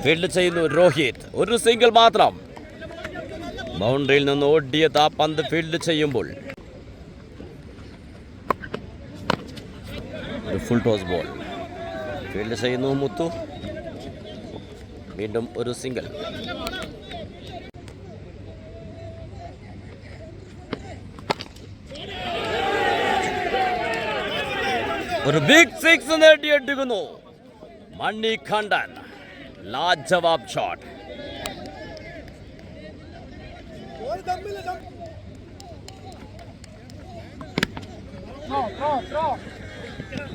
ഫീൽഡ് ചെയ്യുന്നു രോഹിത്. ഒരു സിംഗിൾ മാത്രം. ബൗണ്ടറിയിൽ നിന്ന് ഓടിയത് ആ പന്ത് ഫീൽഡ് ചെയ്യുമ്പോൾ ഒരു ഫുൾ ടോസ് ബോൾ. ഫീൽഡ് ചെയ്യുന്നു മുത്തു. വീണ്ടും ഒരു സിംഗിൾ. ഒരു ബിഗ് സിക്സ് നേടിയെടുക്കുന്നു മണികണ്ഠൻ. ലാജവാബ് ഷോട്ട്.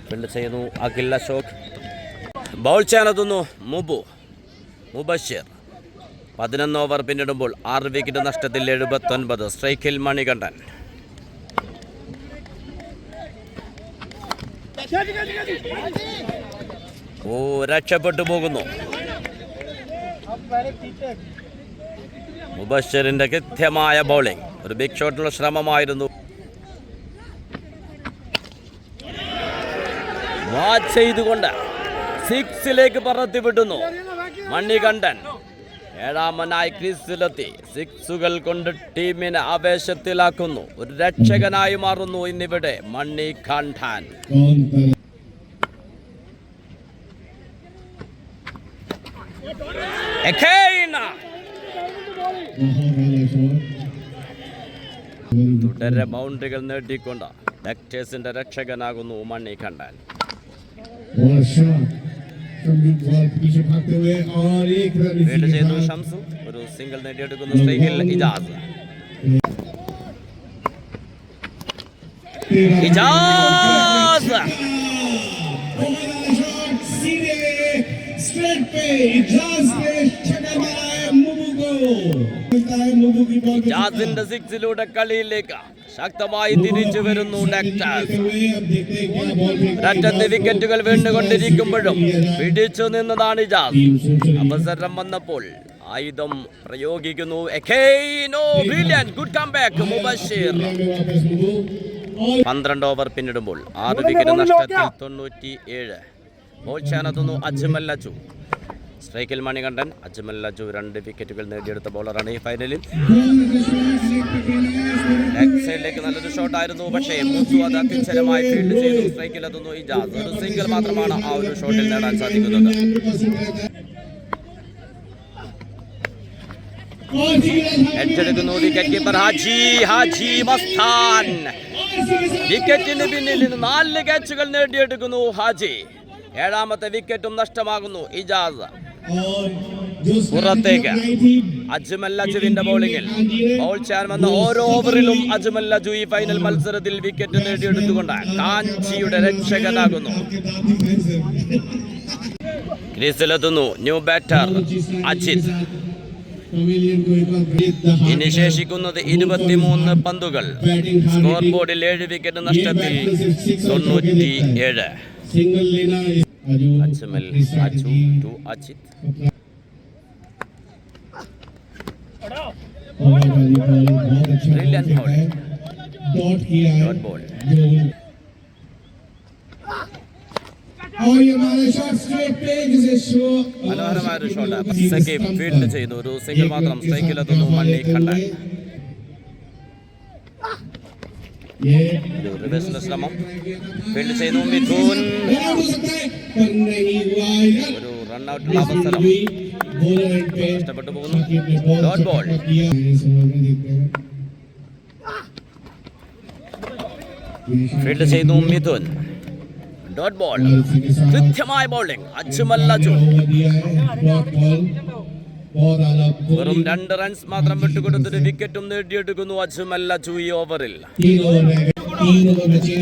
ഫീൽഡ് ചെയ്യുന്നു അഖിൽ അശോക്. ബൗൾ ചെയ്യാനെത്തുന്നു മുബഷിർ. 11 ഓവർ പിന്നിടുമ്പോൾ 6 വിക്കറ്റ് നഷ്ടത്തിൽ 79. സ്ട്രൈക്കിൽ മണികണ്ഠൻ. രക്ഷപ്പെട്ടു പോകുന്നു. മുബഷിറിന്റെ കൃത്യമായ ബൗളിംഗ്. ഒരു ബിഗ് ഷോട്ടിലുള്ള ശ്രമമായിരുന്നു. വാച്ച് ചെയ്തുകൊണ്ട് 6ലേക്ക് പറത്തിവിടുന്നു മണികണ്ഠൻ. 7ാമനായി ക്രീസിലെത്തി 6കൾ കൊണ്ട് ടീമിനെ ആവേശത്തിലാക്കുന്നു. ഒരു രക്ഷകനായി മാറുന്നു ഇന്നിവിടെ മണികണ്ഠൻ. തുടരെ ബൗണ്ടറികൾ നേടിക്കൊണ്ട് ഡക്ടേഴ്സിന്റെ രക്ഷകനാകുന്നു മണികണ്ഠൻ. ഫീൽഡ് ചെയ്തു ഷംസു. ഒരു സിംഗിൾ നേടിയെടുക്കുന്നു. സ്ട്രൈക്കിൽ ഇജാസ്. ഇജാസിന്റെ 6ലൂടെ കളിയിലേക്ക് ശക്തമായി തിരിച്ചു വരുന്നു ഡക്ടേഴ്സ്. രണ്ടത്തെ വിക്കറ്റുകൾ വീണ്ടുകൊണ്ടിരിക്കുമ്പോഴും പിടിച്ചു നിന്നതാണ് ഇജാസ്. അവസരം വന്നപ്പോൾ ആയുധം പ്രയോഗിക്കുന്നു. Good comeback Mubashir. 12 ഓവർ പിന്നിടുമ്പോൾ 6 വിക്കറ്റ് നഷ്ടത്തിൽ 97. ബോൾ ചെയ്യാനെത്തുന്നു അജ്മൽ ലജു. സ്ട്രൈക്കിൽ മണികണ്ഠൻ. അജ്മൽ ലജു 2 വിക്കറ്റുകൾ നേടിയെടുത്ത ബോളറാണ് ഈ ഫൈനലിൽ. ലെഗ് സൈഡിലേക്ക് നല്ലൊരു ഷോട്ടായിരുന്നു, പക്ഷേ മുത്തു അത് അത്യുച്ചരമായി ഫീൽഡ് ചെയ്തു. സ്ട്രൈക്കിലെത്തുന്നു ഇജാസ്. ഒരു സിംഗിൾ മാത്രമാണ് ആ ഒരു ഷോട്ടിൽ നേടാൻ സാധിക്കുന്നത്. ഏറ്റെടുക്കുന്നു വിക്കറ്റ് കീപ്പർ ഹാജി മസ്താൻ. വിക്കറ്റിന് പിന്നിൽ നിന്ന് 4 ക്യാച്ചുകൾ നേടിയെടുക്കുന്നു ഹാജി. 7ാമത്തെ വിക്കറ്റും നഷ്ടമാകുന്നു. ഇജാസ് പുറത്തേക്ക്. അജ്മൽ ലജുവിന്റെ ബൗളിംഗിൽ ബൗൾ ചെയ്യാൻ വന്ന ഓരോ ഓവറിലും അജ്മൽ ലജു ഈ ഫൈനൽ മത്സരത്തിൽ വിക്കറ്റ് നേടിയെടുത്തുകൊണ്ട് കാഞ്ചിയുടെ രക്ഷകനാകുന്നു. ക്രീസിലെത്തുന്നു ന്യൂ ബാറ്റർ അജിത്. ഇനി ശേഷിക്കുന്നത് 23 പന്തുകൾ. സ്കോർ ബോർഡിൽ 7 വിക്കറ്റ് നഷ്ടത്തിൽ 97. Ajmal Laju to Ajith. Brilliant ball. Dot ball. മനോഹരമായ ഒരു ഷോട്ട്. സക്കീബ് ഫീൽഡ് ചെയ്തു. ഒരു സിംഗിൾ മാത്രം. സ്ട്രൈക്കിലെത്തുന്നു മണികണ്ഠൻ. ഒരു റിവേഴ്സിന്റെ ശ്രമം. ഫീൽഡ് ചെയ്യുന്നു മിഥുൻ. ഒരു റൺഔട്ടുള്ള അവസരം നഷ്ടപ്പെട്ടു പോകുന്നു. Dot ball. ഫീൽഡ് ചെയ്യുന്നു മിഥുൻ. Dot ball. കൃത്യമായ ബൗളിംഗ് അജ്മൽ ലജു. വെറും 2 റൺസ് മാത്രം വിട്ടുകൊടുത്തൊരു വിക്കറ്റും നേടിയെടുക്കുന്നു അജ്മൽ ലജു ഈ ഓവറിൽ.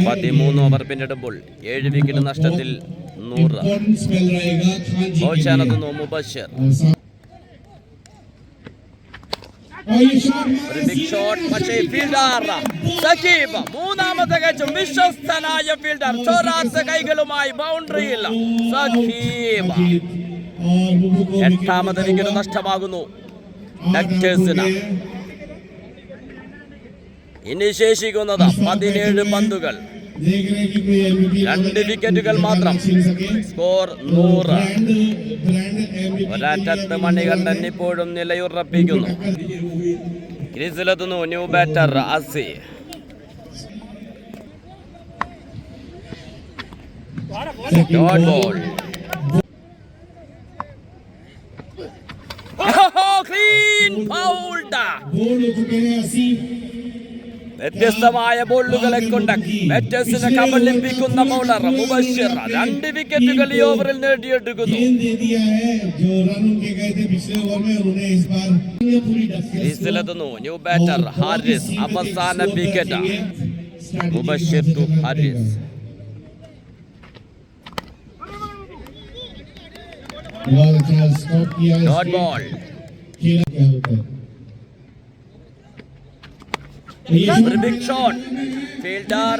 13 ഓവർ പിന്നിടുമ്പോൾ 7 വിക്കറ്റ് നഷ്ടത്തിൽ 100. ബോൾ ചെയ്യാനെത്തുന്നു മുബഷിർ. ഒരു ബിഗ് ഷോട്ട്, പക്ഷേ ഫീൽഡർ സക്കീബ് 3ാമത്തെ ക്യാച്ചും. വിശ്വസ്തനായ ഫീൽഡർ ചോരാത്ത കൈകളുമായി ബൗണ്ടറിയിൽ സക്കീബ്. 8ാമത്തെ വിക്കറ്റ് നഷ്ടമാകുന്നു ഡക്ടേഴ്സിന്. ഇനി ശേഷിക്കുന്നത് 17 പന്തുകൾ. 2 വിക്കറ്റുകൾ മാത്രം. സ്കോർ 100. ഒരറ്റത്ത് മണികണ്ഠൻ ഇപ്പോഴും നിലയുറപ്പിക്കുന്നു. ക്രീസിലെത്തുന്നു ന്യൂ ബാറ്റർ അസി. Dot ball. Clean bowled. വ്യത്യസ്തമായ ബോളുകളെ കൊണ്ട് ബാറ്റേഴ്സിനെ കബളിപ്പിക്കുന്ന ബൗളർ മുബഷിർ 2 വിക്കറ്റുകൾ ഈ ഓവറിൽ നേടിയെടുക്കുന്നു. ക്രീസിലെത്തുന്നു ന്യൂ ബാറ്റർ ഹാരിസ്. അവസാന wicket. Mubashir to Haris. Dot ball. ഒരു ബിഗ് ഷോട്ട്. ഫീൽഡർ.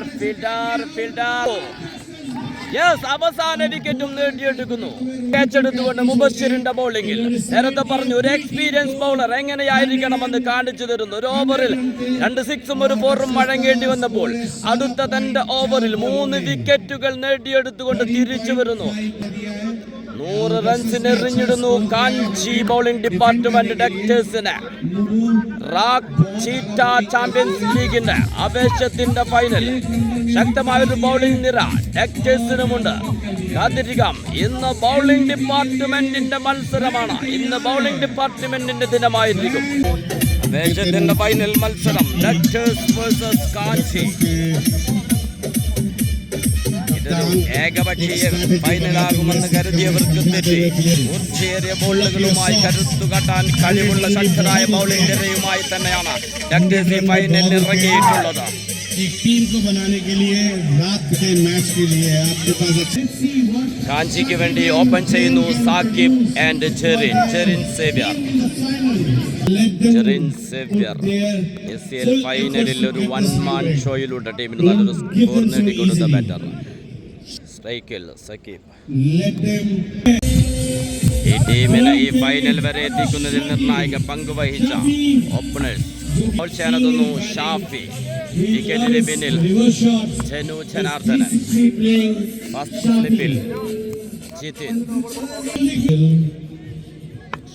യെസ്, അവസാന വിക്കറ്റും നേടിയെടുക്കുന്നു. ക്യാച്ച് എടുത്തുകൊണ്ട് മുബഷിറിന്റെ ബൗളിംഗിൽ. നേരത്തെ പറഞ്ഞു ഒരു എക്സ്പീരിയൻസ് ബൗളർ എങ്ങനെയായിരിക്കണമെന്ന് കാണിച്ചു തരുന്നു. ഒരു ഓവറിൽ 2 സിക്സും ഒരു 4ഉം വഴങ്ങേണ്ടി വന്നപ്പോൾ അടുത്ത തന്റെ ഓവറിൽ 3 വിക്കറ്റുകൾ നേടിയെടുത്തുകൊണ്ട് തിരിച്ചു വരുന്നു. 100 റൺസിന് എറിഞ്ഞിടുന്നു കാഞ്ചി ബൗളിംഗ് ഡിപ്പാർട്ട്മെന്റ് ഡക്ടേഴ്സിന്. റാക്ക് ചീറ്റ ചാമ്പ്യൻസ് ലീഗിന്റെ ആവേശത്തിന്റെ ഫൈനൽ. ശക്തമായ ഒരു ബൗളിംഗ് നിര ഡക്ടേഴ്സിനുമുണ്ട്. കാത്തിരിക്കാം. ഇന്ന് ബൗളിംഗ് ഡിപ്പാർട്ട്മെന്റിന്റെ മത്സരമാണ്. ഇന്ന് ബൗളിംഗ് ഡിപ്പാർട്ട്മെന്റിന്റെ ദിനമായിരിക്കും. ആവേശത്തിന്റെ ഫൈനൽ മത്സരം ഡക്ടേഴ്സ് വേഴ്സസ് കാഞ്ചി. ഏകപക്ഷീയ ഫൈനലാകുമെന്ന് കരുതിയവർക്ക് തെറ്റി. ഊർജ്ജേറിയ ബോളുകളുമായി കരുത്തു കാട്ടാൻ കഴിവുള്ള ശക്തരായ ബൗളിംഗ് നിരയുമായി തന്നെയാണ് ഡക്ടേഴ്സ് ഫൈനലിൽ ഇറങ്ങിയിട്ടുള്ളത്. കാഞ്ചിക്ക് വേണ്ടി ഓപ്പൺ ചെയ്യുന്നു Saqib and Jerin Xavier. SCL ഫൈനലിൽ ഒരു 1 മാൻ ഷോയിലൂടെ ടീമിന് നല്ലൊരു സ്കോർ നേടിക്കൊടുത്ത ബാറ്റർ. സ്ട്രൈക്കിൽ സക്കീബ്. ഈ ടീമിനെ ഈ ഫൈനൽ വരെ എത്തിക്കുന്നതിൽ നിർണായക പങ്ക് വഹിച്ച ഓപ്പണേഴ്സ് ബോൾ ചെയ്യാനെത്തുന്നു ഷാഫി. വിക്കറ്റിന് പിന്നിൽ ജനു ജനാർദ്ദനൻ. ഫസ്റ്റ് സ്ലിപ്പിൽ ജിതിൻ.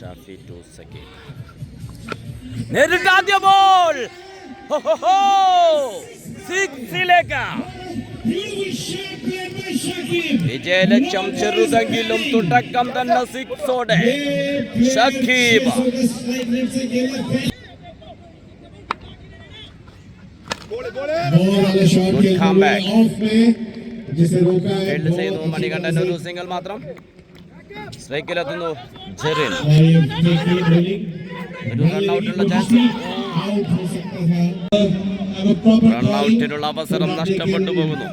Shafi to second. നേരിട്ട് ആദ്യ ബോൾ സിക്സിലേക്ക്. വിജയലക്ഷ്യം ചെറുതെങ്കിലും തുടക്കം തന്നെ സിക്സോടെ ഷക്കീബ്. ഫീൽഡ് ചെയ്യുന്നു മണികണ്ഠൻ. ഒരു സിംഗിൾ മാത്രം. സ്ട്രൈക്കിലെത്തുന്നു ജെറിൻ. ഒരു റൺഔട്ടിനുള്ള ചാൻസ്. റൺഔട്ടിനുള്ള അവസരം നഷ്ടപ്പെട്ടു പോകുന്നു.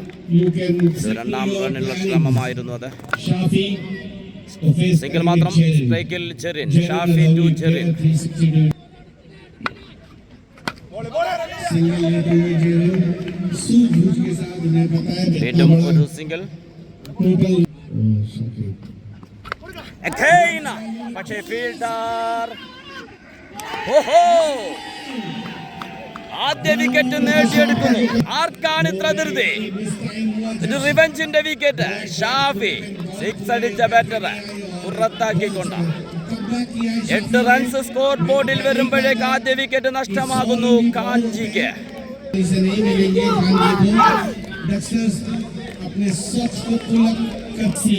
രണ്ടാം റണ്ണിനുള്ള ശ്രമമായിരുന്നു അത്. സിംഗിൾ മാത്രം. സ്ട്രൈക്കിൽ ജെറിൻ. ഷാഫി ടു ജെറിൻ. വീണ്ടും ഒരു സിംഗിൾ. പക്ഷേ ഫീൽഡർ ആദ്യ വിക്കറ്റ് നേടിയെടുക്കുന്നു. ആർക്കാണ് ഇത്ര ധൃതി? ഇത് റിവെഞ്ചിന്റെ വിക്കറ്റ്. ഷാഫി സിക്സ് അടിച്ച ബാറ്ററെ പുറത്താക്കിക്കൊണ്ട് 8 റൺസ് സ്കോർ ബോർഡിൽ വരുമ്പോഴേക്ക് ആദ്യ വിക്കറ്റ് നഷ്ടമാകുന്നു കാഞ്ചിക്ക്.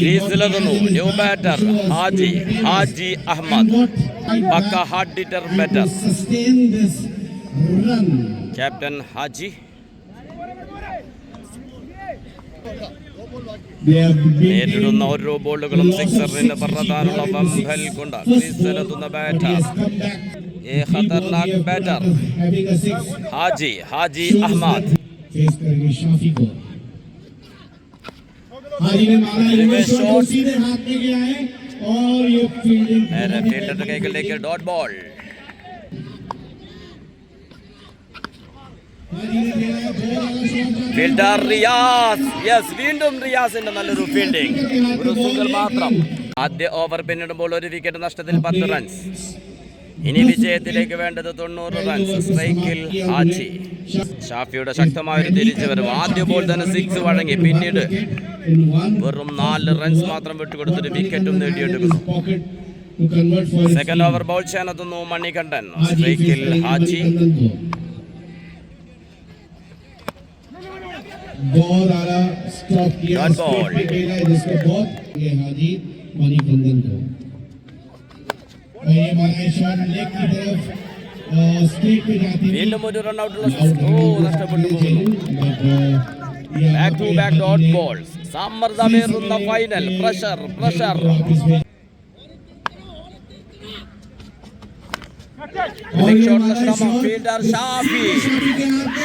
ക്രീസിലെത്തുന്നു ന്യൂ ബാറ്റർ ഹാജി അഹമ്മദ്. പക്ക hard hitter batter captain Haji. നേരിടുന്ന ഓരോ ബോളുകളും സിക്സറിന് പറത്താനുള്ള വമ്പൽ കൊണ്ട് ക്രീസിലെത്തുന്ന ബാറ്റർ ഖത്തർനാക് ബാറ്റർ ഹാജി അഹമ്മദ്. ഫീൽഡറുടെ കൈകളിലേക്ക് dot ball. Fielder Riyas. Yes, വീണ്ടും റിയാസിന്റെ നല്ലൊരു ഫീൽഡിംഗ്. ഒരു സിംഗിൾ മാത്രം. ആദ്യ ഓവർ പിന്നിടുമ്പോൾ ഒരു വിക്കറ്റ് നഷ്ടത്തിൽ 10 റൺസ്. ഇനി വിജയത്തിലേക്ക് വേണ്ടത് 90 റൺസ്. സ്ട്രൈക്കിൽ ഹാജി. ഷാഫിയുടെ ശക്തമായൊരു തിരിച്ചുവരവ്. ആദ്യ ബോൾ തന്നെ 6 വഴങ്ങി. പിന്നീട് വെറും 4 റൺസ് മാത്രം വിട്ടുകൊടുത്തിട്ട് വിക്കറ്റും നേടിയെടുക്കുന്നു. സെക്കൻഡ് ഓവർ ബോൾ ചെയ്യാനെത്തുന്നു മണികണ്ഠൻ. സ്ട്രൈക്കിൽ ഹാജി. വീണ്ടും ഒരു റൺഔട്ടുള്ള നഷ്ടപ്പെട്ടു പോകുന്നു. Back to back dot balls. സമ്മർദ്ദമേറുന്ന ഫൈനൽ. പ്രഷർ. ഫീൽഡർ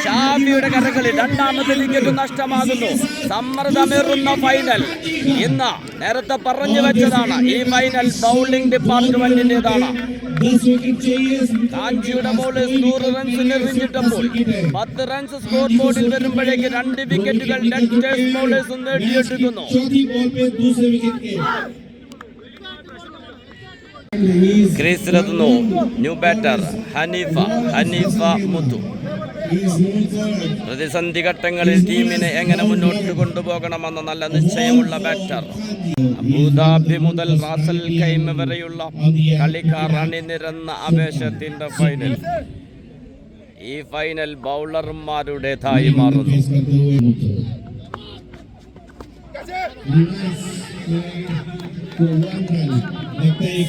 ഷാഫിയുടെ കരകളിൽ രണ്ടാമത്തെ വിക്കറ്റ് നഷ്ടമാകുന്നു. സമ്മർദ്ദമേറുന്ന ഫൈനൽ. ഇന്ന് നേരത്തെ പറഞ്ഞു വെച്ചതാണ്, ഈ ഫൈനൽ ബൗളിംഗ് ഡിപ്പാർട്ട്മെന്റിന്റേതാണ്. കാഞ്ചിയുടെ ബോളിൽ 100 റൺസ് എറിഞ്ഞിട്ടപ്പോൾ 10 റൺസ് സ്കോർ ബോർഡിൽ വരുമ്പോഴേക്ക് 2 വിക്കറ്റുകൾ ഡെക്ടേഴ്സ് ബോളേഴ്സ് നേടിയെടുക്കുന്നു. ക്രീസിലെത്തുന്നു ന്യൂ ബാറ്റർ ഹനീഫ മുത്തു. പ്രതിസന്ധി ഘട്ടങ്ങളിൽ ടീമിനെ എങ്ങനെ മുന്നോട്ട് കൊണ്ടുപോകണമെന്ന നല്ല നിശ്ചയമുള്ള ബാറ്റർ. അബുദാബി മുതൽ റാസൽ ഖൈമ വരെയുള്ള കളിക്കാർ അണിനിരന്ന ആവേശത്തിന്റെ ഫൈനൽ. ഈ ഫൈനൽ ബൗളർമാരുടേതായി മാറുന്നു.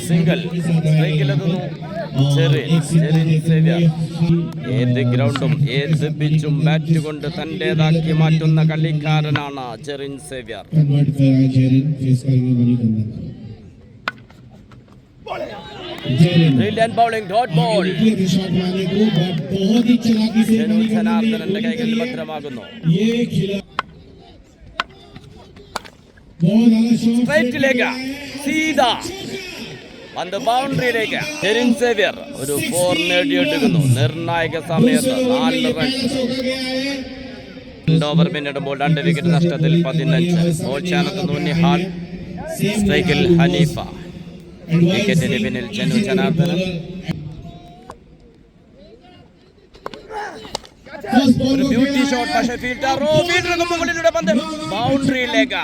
സിംഗിൾ. സ്ട്രൈക്കിലെത്തുന്നു ജെറിൻ സേവ്യർ. ഏത് ഗ്രൗണ്ടും ഏത് പിച്ചും ബാറ്റ് കൊണ്ട് തന്റേതാക്കി മാറ്റുന്ന കളിക്കാരനാണ് Jerin Xavier. Brilliant bowling. Dot ball. ജനാർദ്ദനന്റെ കൈകളിൽ ഭദ്രമാകുന്നു. സ്ട്രൈറ്റിലേക്ക് സീതാ പന്ത് ബൗണ്ടറിയിലേക്ക്. ജെറിൻ സേവ്യർ ഒരു 4 നേടിയെടുക്കുന്നു. നിർണായക സമയത്ത് 4 റൺസ്. ഓവർ പിന്നിടുമ്പോൾ 2 വിക്കറ്റ് നഷ്ടത്തിൽ 15. ബോൾ ചെയ്യാനെത്തുന്നു നിഹാൽ. സ്ട്രൈക്കിൽ ഹനീഫ. വിക്കറ്റിന് പിന്നിൽ ജനു ജനാർദ്ദനൻ. ഒരു ബ്യൂട്ടി ഷോട്ട്, പക്ഷേ ഫീൽഡർക്ക് മുകളിലൂടെ പന്ത് ബൗണ്ടറിയിലേക്ക്.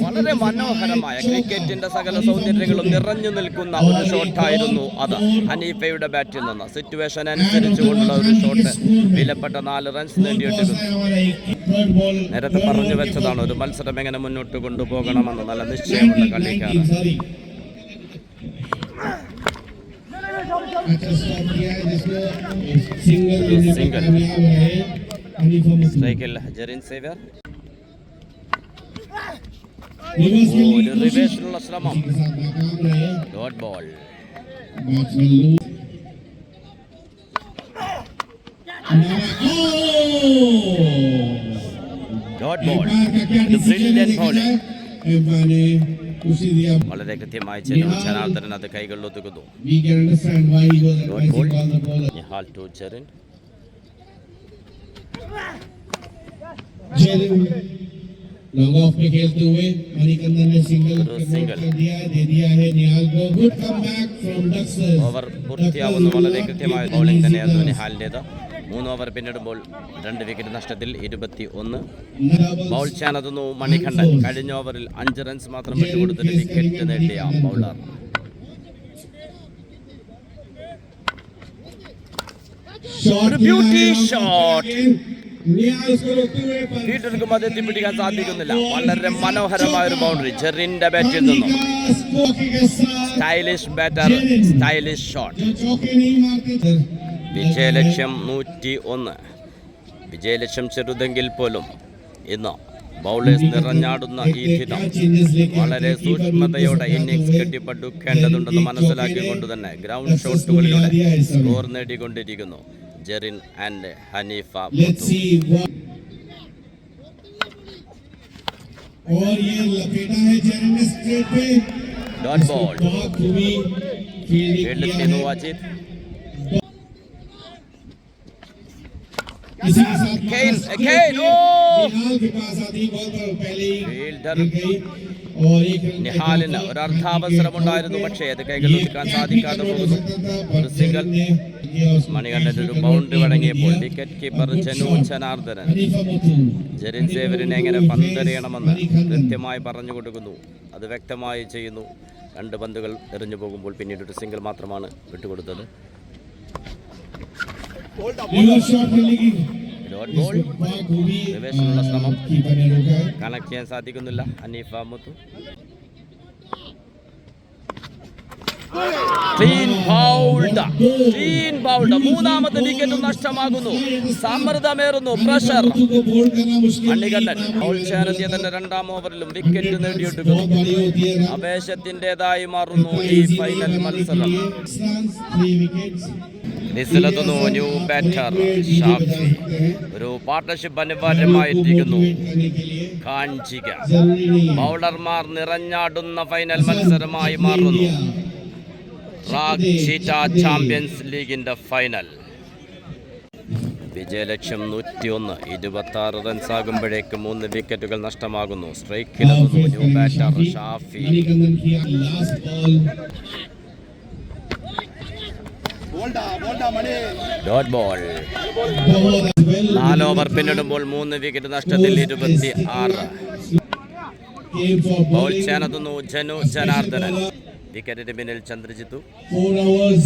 വളരെ മനോഹരമായ ക്രിക്കറ്റിന്റെ സകല സൗന്ദര്യങ്ങളും നിറഞ്ഞു നിൽക്കുന്ന ഒരു ഷോട്ടായിരുന്നു അത്. ഹനീഫയുടെ ബാറ്റിൽ നിന്ന് സിറ്റുവേഷൻ അനുസരിച്ച് കൊണ്ടുള്ള ഒരു ഷോട്ട് വിലപ്പെട്ട 4 റൺസ് നേടിയെടുക്കുന്നു. നേരത്തെ പറഞ്ഞു വെച്ചതാണ് ഒരു മത്സരം എങ്ങനെ മുന്നോട്ട് കൊണ്ടുപോകണമെന്ന്. നല്ല നിശ്ചയമുള്ള കളിക്കാരൻ. സ്ട്രൈക്കിൽ ജെറിൻ സേവ്യർ. ഒരു റിവേഴ്സിനുള്ള ശ്രമം. Dot ball. Dot ball. Brilliant bowling. വളരെ കൃത്യമായി ജനാർദ്ദനൻ അത് കൈകളിൽ ഒതുക്കുന്നു. Nihal to Jerin. Long off में खेलते हुए मणिकंदन ने सिंगल कर दिया, दे दिया है निहाल को. Good comeback from Dexters. Over പൂർത്തിയാവുന്നു. വളരെ കൃത്യമായ ബൗളിംഗ് തന്നെയായിരുന്നു നിഹാലിൻ്റേത്. 3 ഓവർ പിന്നിടുമ്പോൾ 2 വിക്കറ്റ് നഷ്ടത്തിൽ 21. ബൗൾ ചെയ്യാനെത്തുന്നു മണികണ്ഠൻ. കഴിഞ്ഞ ഓവറിൽ 5 റൺസ് മാത്രം വിട്ടുകൊടുത്തിട്ട് വിക്കറ്റ് നേടിയ ബൗളർ. Beauty shot. ഫീൽഡർക്കും അത് എത്തിപ്പിടിക്കാൻ സാധിക്കുന്നില്ല. വളരെ മനോഹരമായ ഒരു ബൗണ്ടറി ജെറിന്റെ ബാറ്റിൽ നിന്നും. Stylish batter, stylish shot. വിജയലക്ഷ്യം 101. വിജയലക്ഷ്യം ചെറുതെങ്കിൽ പോലും ഇന്ന് ബൗളേഴ്സ് നിറഞ്ഞാടുന്ന ഈ ദിനം വളരെ സൂക്ഷ്മതയോടെ ഇന്നിംഗ്സ് കെട്ടിപ്പടുക്കേണ്ടതുണ്ടെന്ന് മനസ്സിലാക്കിക്കൊണ്ട് തന്നെ ഗ്രൗണ്ട് ഷോട്ടുകളിലൂടെ സ്കോർ നേടിക്കൊണ്ടിരിക്കുന്നു Jerin and Hanifa. Dot ball. ഫീൽഡിൽ ചെയ്യുന്നു വാജിദ്. നിഹാലിന് ഒരു അർദ്ധാവസരമുണ്ടായിരുന്നു, പക്ഷേ അത് കൈകളിൽ ഒതുക്കാൻ സാധിക്കാതെ പോകുന്നു. ഒരു സിംഗിൾ. മണികണ്ഠൻ ഒരു ബൗണ്ടറി വഴങ്ങിയപ്പോൾ വിക്കറ്റ് കീപ്പർ ജനാർദ്ദനൻ ജെറിൻ സേവ്യറിനെ എങ്ങനെ പന്തെറിയണമെന്ന് കൃത്യമായി പറഞ്ഞു കൊടുക്കുന്നു. അത് വ്യക്തമായി ചെയ്യുന്നു. 2 പന്തുകൾ എറിഞ്ഞു പോകുമ്പോൾ പിന്നീട് ഒരു സിംഗിൾ മാത്രമാണ് വിട്ടുകൊടുത്തത്. റിവേഴ്സിനുള്ള ശ്രമം കണക്ട് ചെയ്യാൻ സാധിക്കുന്നില്ല ഹനീഫ മുത്തു. Clean bowled. 3ാമത്തെ വിക്കറ്റ് നഷ്ടമാകുന്നു. സമ്മർദ്ദമേറുന്നു. പ്രഷർ. മണികണ്ഠൻ ബൗൾ ചെയ്യാനെത്തിയ തന്നെ 2ാം ഓവറിലും വിക്കറ്റ് നേടിയെടുക്കുന്നു. ആവേശത്തിൻ്റെതായി മാറുന്നു ഈ ഫൈനൽ മത്സരം. നിസിലെത്തുന്നു ന്യൂ ബാറ്റർ ഷാഫി. ഒരു പാർട്ണർഷിപ്പ് അനിവാര്യമായിരിക്കുന്നു. കാഞ്ചിക. ബൗളർമാർ നിറഞ്ഞാടുന്ന ഫൈനൽ മത്സരമായി മാറുന്നു. റാഗ് ചീറ്റ ചാമ്പ്യൻസ് ലീഗിന്റെ ഫൈനൽ. വിജയലക്ഷ്യം 101. 26 റൺസ് ആകുമ്പോഴേക്ക് 3 വിക്കറ്റുകൾ നഷ്ടമാകുന്നു. സ്ട്രൈക്കിലെത്തുന്നു new batter Shafi. Dot ball. 4 over പിന്നിടുമ്പോൾ 3 വിക്കറ്റ് നഷ്ടത്തിൽ 26. ബോൾ ചെയ്യാനെത്തുന്നു ജനാർദ്ദനൻ. വിക്കറ്റിന് പിന്നിൽ ചന്ദ്രജിത്തു.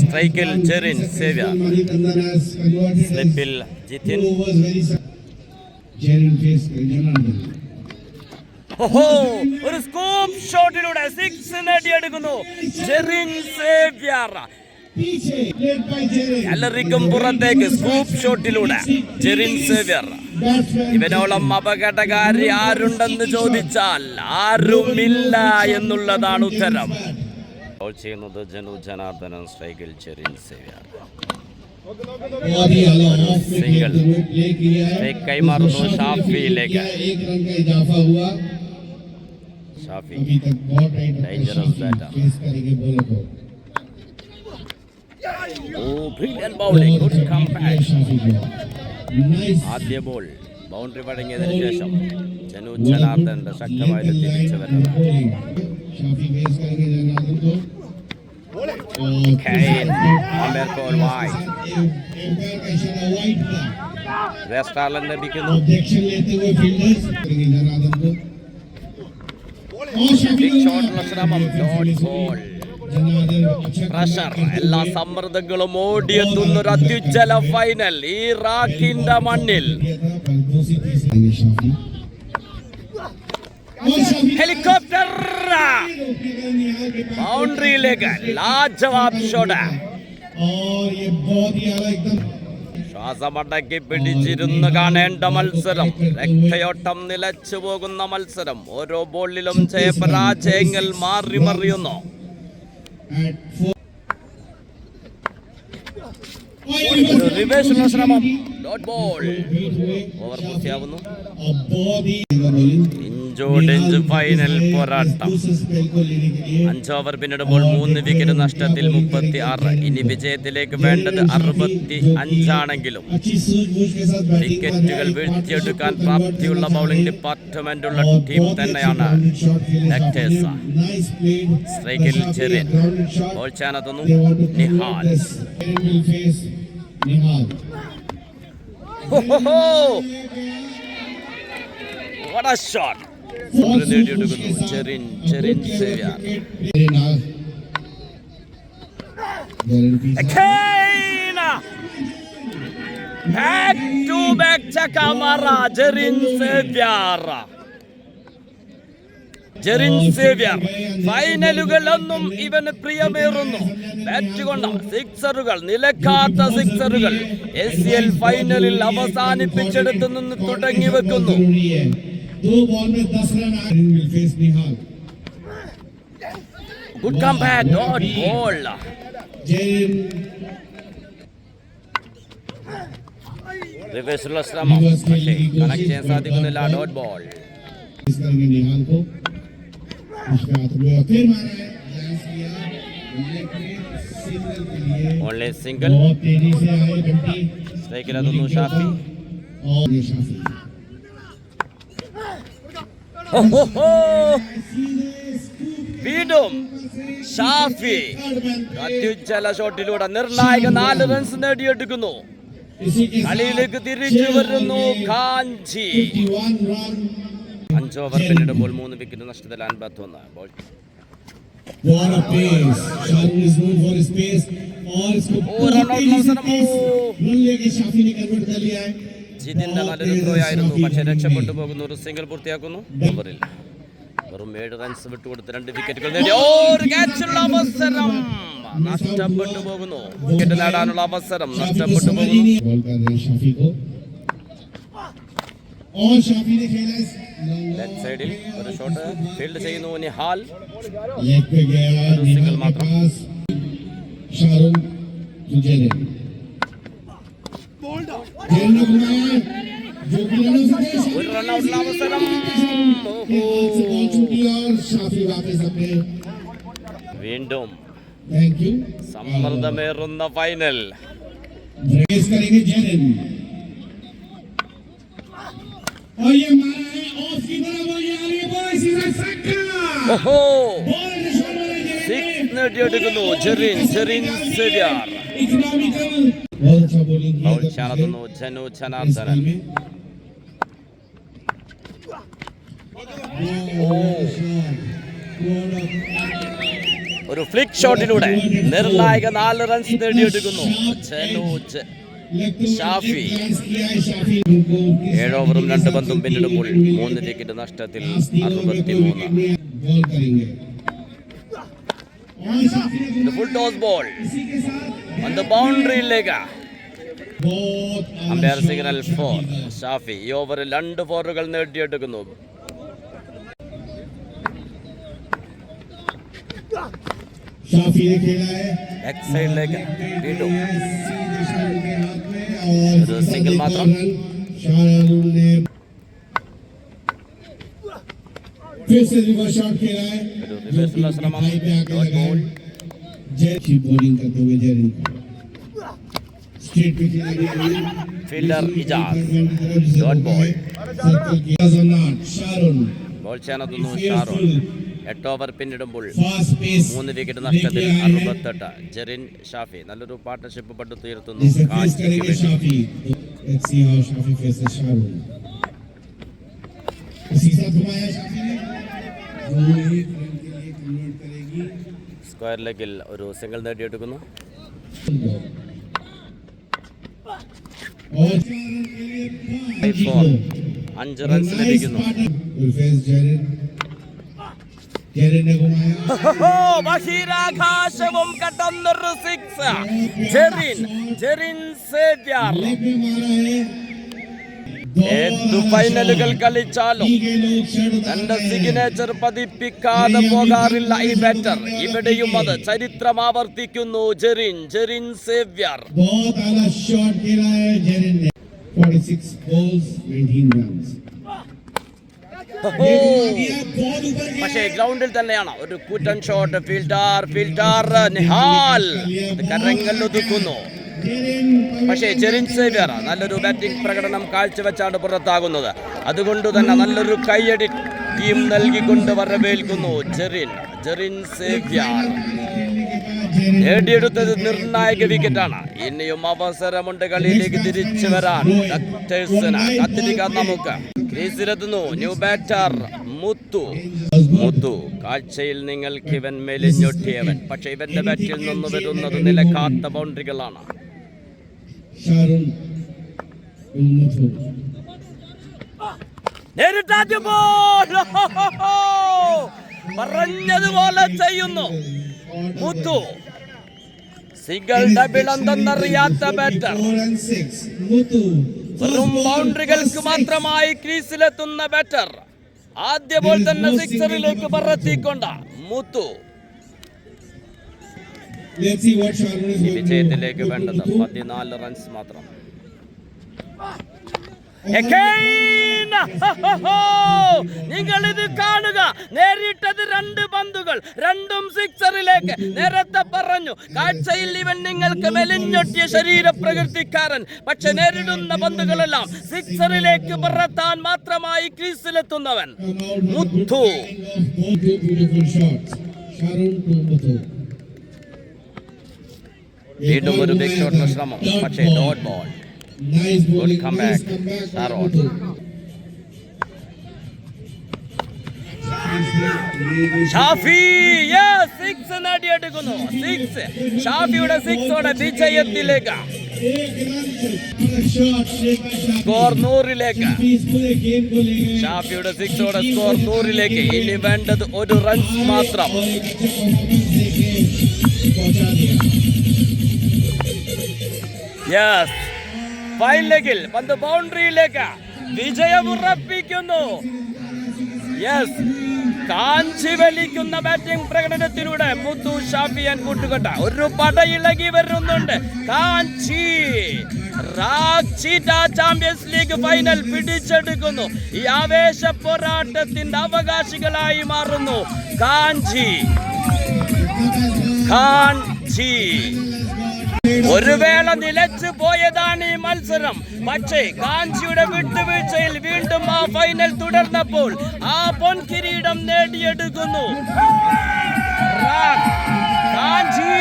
സ്ട്രൈക്കിൽ ജെറിൻ സേവ്യർ. സ്ലിപ്പിൽ ജിതിൻ. ഒരു സ്കൂപ്പ് ഷോട്ടിലൂടെ 6 നേടിയെടുക്കുന്നു ജെറിൻ സേവ്യർ. ഗാലറിക്കും പുറത്തേക്ക് സ്കൂപ്പ് ഷോട്ടിലൂടെ ജെറിൻ സേവ്യർ. ഇവനോളം അപകടകാരി ആരുണ്ടെന്ന് ചോദിച്ചാൽ ആരുമില്ല എന്നുള്ളതാണ് ഉത്തരം. ബോൾ ചെയ്യുന്നത് ജനാർദ്ദനൻ. സ്ട്രൈക്കിൽ ജെറിൻ സേവ്യർ. സിംഗിൾ. കൈമാറുന്നു ഷാഫിയിലേക്ക്. Shafi dangerous batter. Brilliant bowling. Good comeback. ആദ്യ ബോൾ ബൗണ്ടറി വഴങ്ങിയതിനു ശേഷം ജനാർദ്ദനന്റെ ശക്തമായ തിരിച്ചു വരുന്നത്. Kane, umpire call wide. Umpire का इशारा वाइड का വെസ്റ്റ് ആർലൻഡ് ലഭിക്കുന്നു. ऑब्जेक्शन लेते हुए फील्डर्स जनार्दन को ബിഗ് ഷോട്ടുള്ള ശ്രമം, ഡോട്ട് ബോൾ. जनार्दन अच्छा പ്രഷർ, എല്ലാ സമ്മർദ്ദങ്ങളും ഓടിയെത്തുന്ന ഒരു അത്യുജ്വല ഫൈനൽ ഇറാഖിന്റെ മണ്ണിൽ. ഹെലികോപ്റ്റർ ബൗണ്ടറിയിലേക്ക് ലാജവാബ് ഷോട്ട്. और ये बहुत ही आला एकदम ശ്വാസമടക്കി പിടിച്ചിരുന്ന് കാണേണ്ട മത്സരം, രക്തയോട്ടം നിലച്ചു പോകുന്ന മത്സരം. ഓരോ ബോളിലും ജയപരാജയങ്ങൾ മാറി മറിയുന്നു. at 4 ഒരു റിവേഴ്സുള്ള ശ്രമം, ഡോട്ട് ബോൾ. बीट हुए ഓവർ പൂർത്തിയാവുന്നു. और बहुत ही बॉलिंग ഇഞ്ചോടിഞ്ച് ഫൈനൽ പോരാട്ടം. दूसरे स्पेल को लेने के लिए 5 ഓവർ പിന്നിടുമ്പോൾ 3 വിക്കറ്റ് നഷ്ടത്തിൽ 36. ഇനി വിജയത്തിലേക്ക് വേണ്ടത് 65 ആണെങ്കിലും अच्छी सूझबूझ के साथ बैटिंग വിക്കറ്റുകൾ വീഴ്ത്തിയെടുക്കാൻ പ്രാപ്തിയുള്ള ബൗളിംഗ് ഡിപ്പാർട്ട്മെന്റുള്ള ടീം തന്നെയാണ് ലെക്ടേഴ്സ. नाइस प्लेड സ്ട്രൈക്കിൽ ചെറിൻ, ബോൾ ചാനത്തുന്നു Nihal. will face Nihal What a shot! നേടിയെടുക്കുന്നു Jerin Xavier. Back to back Chakamara, Jerin Xavier. ഫൈനലുകളൊന്നും ഇവന് പ്രിയമേറുന്നു. ബാറ്റ് കൊണ്ട സിക്സറുകൾ, നിലക്കാത്ത സിക്സറുകൾ ACL ഫൈനലിൽ അവസാനിപ്പിച്ചെടുത്തു നിന്ന് തുടങ്ങി വെക്കുന്നു. 2 बॉल में 10 run will face Nihal. Good comeback, dot ball. Jain റിവേഴ്സുള്ള ശ്രമം, പക്ഷേ കണക്ട് ചെയ്യാൻ സാധിക്കുന്നില്ല. Dot ball. इस करेंगे निहाल को उसके हाथ में फिर मारा है डांस किया लेकिन सिंगल के लिए ഓൺലി സിംഗിൾ. बहुत तेजी से आए बंटी സ്ട്രൈക്കിലെത്തുന്നു ഷാഫി. और ये शाफी വീണ്ടും ഷാഫി അത്യുജ്വല ഷോട്ടിലൂടെ നിർണായക 4 റൺസ് നേടിയെടുക്കുന്നു. इसी के കളിയിലേക്ക് തിരിച്ചു വരുന്നു കാഞ്ചി. 51 रन 5 ഓവർ പിന്നിടുമ്പോൾ 3 വിക്കറ്റ് നഷ്ടത്തിൽ 51. Ball what a pace Shahrukh is known for his pace और इसको रन आउट मौसम रन लेके शाफी ने कन्वर्ट कर लिया है. ജിതിന്റെ നല്ലൊരു ത്രോ ആയിരുന്നു, പക്ഷേ രക്ഷപ്പെട്ടു പോകുന്നു. ഒരു സിംഗിൾ പൂർത്തിയാക്കുന്നു. ഓവറിൽ വെറും 7 റൺസ് വിട്ടുകൊടുത്ത് 2 വിക്കറ്റുകൾ നേടി. ഒരു ക്യാച്ചുള്ള അവസരം നഷ്ടപ്പെട്ടു പോകുന്നു. വിക്കറ്റ് നേടാനുള്ള അവസരം നഷ്ടപ്പെട്ടു പോകുന്നു. बॉल कर रहे हैं शाफी को और शाफी ने खेला इस ലെഫ്റ്റ് സൈഡിൽ ഒരു ഷോട്ട് ഫീൽഡ് ചെയ്യുന്നു നിഹാൽ. लेग पे गया और निहाल सिंगल के मात्र। पास शाहरुख जैन ने घुमाया जो कि रनों से थे ഒരു റൺ ഔട്ടുള്ള അവസരം. के हाथ से बॉल छूटी और शाफी वापस अपने വീണ്ടും थैंक यू സമ്മർദ്ദമേറുന്ന ഫൈനൽ. रेस करेंगे जैन और ये मारा है ऑफ की तरफ और ये आ रही है बॉल सीधा छक्का ഓഹോ, बॉल निशान वाला जैन സിക്സ് നേടിയെടുക്കുന്നു ജെറിൻ സേവ്യർ. इकोनॉमिकल बहुत अच्छा बॉलिंग किया ബൗൾ ചാനത്തുന്നു ജനു ജനാർദ്ദനൻ. ഒരു ഫ്ലിക്ക് ഷോട്ടിലൂടെ നിർണായക 4 റൺസ് നേടിയെടുക്കുന്നു ജനൂജ് ഷാഫി. 7 ഓവറും 2 പന്തും പിന്നിടുമ്പോൾ 3 വിക്കറ്റ് നഷ്ടത്തിൽ 63. ഫുൾ ടോസ് ബോൾ പന്ത് ബൗണ്ടറിയിലേക്ക്. Umpire signal 4. ഷാഫി ഈ ഓവറിൽ 2 ഫോറുകൾ നേടിയെടുക്കുന്നു. शाफी ने खेला है ലെഗ് സൈഡിലേക്ക് വീണ്ടും सीधे शाहरुख के हाथ में और ഒരു സിംഗിൾ മാത്രം. शाहरुख ने फिर से रिवर्स शॉट खेला है ഒരു റിവേഴ്സുള്ള ശ്രമം. भाई पे आके ഡോട്ട് लगा ബോൾ. है जय की बॉलिंग करते हुए जयन स्ट्रेट पे खेला गया fielder Ijaz. Dot ball. Circle किया जन्नात शाहरुख ബോൾ ചാനത്തുന്നു ഷാറോൺ. 8 ഓവർ പിന്നിടുമ്പോൾ Fast pace. 3 വിക്കറ്റ് നഷ്ടത്തിൽ 68. ജെറിൻ ഷാഫി നല്ലൊരു പാർട്ണർഷിപ്പ് പടുത്തുയർത്തുന്നു. This is face करेंगे Shafi. Let's see how Shafi faces Shahrukh. इसी साथ घुमाया Shafi ने. वो एक रन के लिए कन्वर्ट करेगी. സ്ക്വയർ ലെഗിൽ ഒരു സിംഗിൾ നേടിയെടുക്കുന്നു. और 4 रन के लिए 5 റൺസ് ലഭിക്കുന്നു. Will face Jared. Jared ने घुमाया. ബഹിരാകാശവും കടന്നൊരു സിക്സ്. ജെറിൻ സേവ്യർ. लेग में मारा है. ഏതു ഫൈനലുകൾ കളിച്ചാലും തന്റെ സിഗ്നേച്ചർ പതിപ്പിക്കാതെ പോകാറില്ല ഈ ബാറ്റർ. ഇവിടെയും അത് ചരിത്രം ആവർത്തിക്കുന്നു. ജെറിൻ സേവ്യർ. बहुत आला शॉट खेला है जेरिन ने. 46 balls 19 runs. പക്ഷേ ഗ്രൗണ്ടിൽ തന്നെയാണ് ഒരു കൂറ്റൻ ഷോട്ട്. ഫീൽഡർ നിഹാൽ കരങ്ങൾ ഒതുക്കുന്നു. പക്ഷേ ജെറിൻ സേവ്യർ നല്ലൊരു ബാറ്റിംഗ് പ്രകടനം കാഴ്ചവെച്ചാണ് പുറത്താകുന്നത്. അതുകൊണ്ട് തന്നെ നല്ലൊരു കൈയടി ടീം നൽകിക്കൊണ്ട് വരവേൽക്കുന്നു ജെറിൻ സേവ്യർ. നേടിയെടുത്തത് നിർണായക വിക്കറ്റാണ്. ഇനിയും അവസരമുണ്ട് കളിയിലേക്ക് തിരിച്ചു വരാൻ. ഡക്ടേഴ്സിന് കാത്തിരിക്കാൻ നമുക്ക്. ക്രീസിലെത്തുന്നു ന്യൂ ബാറ്റർ മുത്തു. കാഴ്ചയിൽ നിങ്ങൾക്ക് ഇവൻ മെലിഞ്ഞൊട്ടിയവൻ. പക്ഷേ ഇവന്റെ ബാറ്റിൽ നിന്ന് വരുന്നത് നിലക്കാത്ത ബൗണ്ടറികളാണ്. പറഞ്ഞതുപോലെ ചെയ്യുന്നു മുത്തു. സിംഗിൾ ഡബിൾ എന്തെന്നറിയാത്ത ബാറ്റർ. വെറും ബൗണ്ടറികൾക്ക് മാത്രമായി ക്രീസിലെത്തുന്ന ബാറ്റർ. ആദ്യ ബോൾ തന്നെ സിക്സറിലേക്ക് പറത്തിക്കൊണ്ട മുത്തു. വിജയത്തിലേക്ക് വേണ്ടത് 14 റൺസ് മാത്രം. നിങ്ങൾ ഇത് കാണുക. നേരിട്ടത് 2 പന്തുകൾ, രണ്ടും സിക്സറിലേക്ക്. നേരത്തെ പറഞ്ഞു കാഴ്ചയിൽ ഇവൻ നിങ്ങൾക്ക് മെലിഞ്ഞൊട്ടിയ ശരീരപ്രകൃതിക്കാരൻ. പക്ഷെ നേരിടുന്ന പന്തുകളെല്ലാം സിക്സറിലേക്ക് പറത്താൻ മാത്രമായി ക്രീസിലെത്തുന്നവൻ മുത്തു. വീണ്ടും ഒരു ബിഗ് ഷോട്ടിന് ശ്രമം. പക്ഷേ dot ball. Good comeback, Sharon. Shafi six നേടിയെടുക്കുന്നു. ഷാഫിയുടെ സിക്സോടെ വിജയത്തിലേക്ക്. സ്കോർ 100ലേക്ക്. ഷാഫിയുടെ സിക്സോടെ സ്കോർ 100ലേക്ക്. ഇനി വേണ്ടത് 1 റൺസ് മാത്രം. യെസ്, ഫൈൻ ലെഗിൽ പന്ത് ബൗണ്ടറിയിലേക്ക്. വിജയമുറപ്പിക്കുന്നു. യെസ്, കാഞ്ചി വലിക്കുന്ന ബാറ്റിംഗ് പ്രകടനത്തിലൂടെ മുത്തു ഷാഫിയാൻ കൂട്ടുകെട്ട ഒരു പടയിളകി വരുന്നുണ്ട്. കാഞ്ചി ചാമ്പ്യൻസ് ലീഗ് ഫൈനൽ പിടിച്ചെടുക്കുന്നു. ഈ ആവേശ പോരാട്ടത്തിന്റെ അവകാശികളായി മാറുന്നു കാഞ്ചി. ഒരു വേള നിലച്ചു പോയതാണ് ഈ മത്സരം. പക്ഷേ കാഞ്ചിയുടെ വിട്ടുവീഴ്ചയിൽ വീണ്ടും ആ ഫൈനൽ തുടർന്നപ്പോൾ ആ പൊൻകിരീടം നേടിയെടുക്കുന്നു കാഞ്ചി.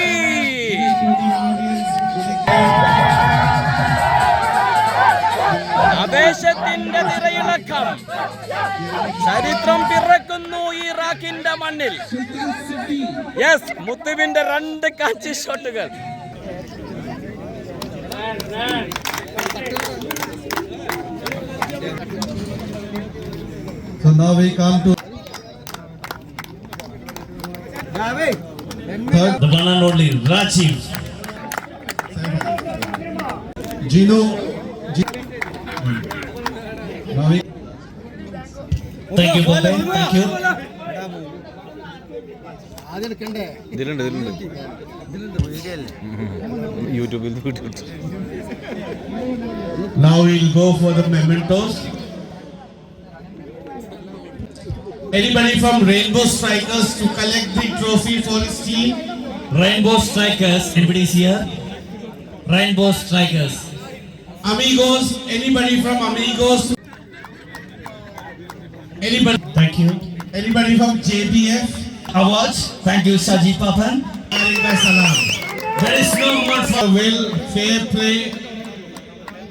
ആവേശത്തിന്റെ നിറയിളക്കം. ചരിത്രം പിറക്കുന്നു ഇറാഖിന്റെ മണ്ണിൽ. യെസ്, മുത്തുവിന്റെ 2 കാഞ്ചി ഷോട്ടുകൾ. So now we come to the one and only Rajiv. Gino. Thank you, Bombay. Thank you. Now we'll go for the mementos. Anybody from Rainbow Strikers to collect the trophy for his team? Rainbow Strikers. Anybody's here? Rainbow Strikers. Amigos. Anybody from Amigos? Anybody? Thank you. Anybody from JBF? awards. Thank you, Sajid Papan. Salam. There is no word for Will fair play,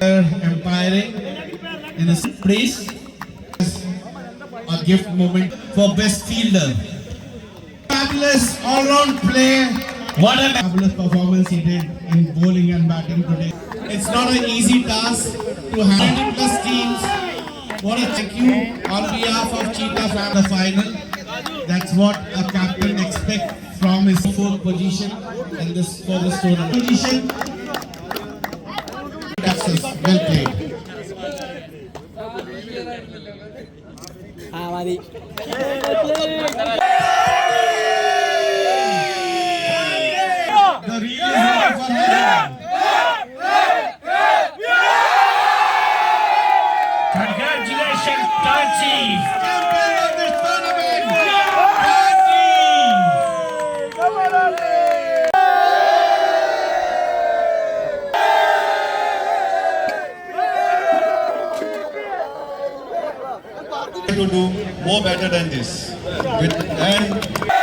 umpiring in this, please. a gift moment for best fielder. Fabulous all-round play. What a Fabulous performance he did in bowling and batting today. It's not an easy task to have 20 plus teams. What a thank you on behalf of Cheetah for the final. That's what a captain expects from his fourth position in this for this tournament. Position. Success. Well played. The real for Congratulations, Rajiv. champion of this tournament. to do more better than this. And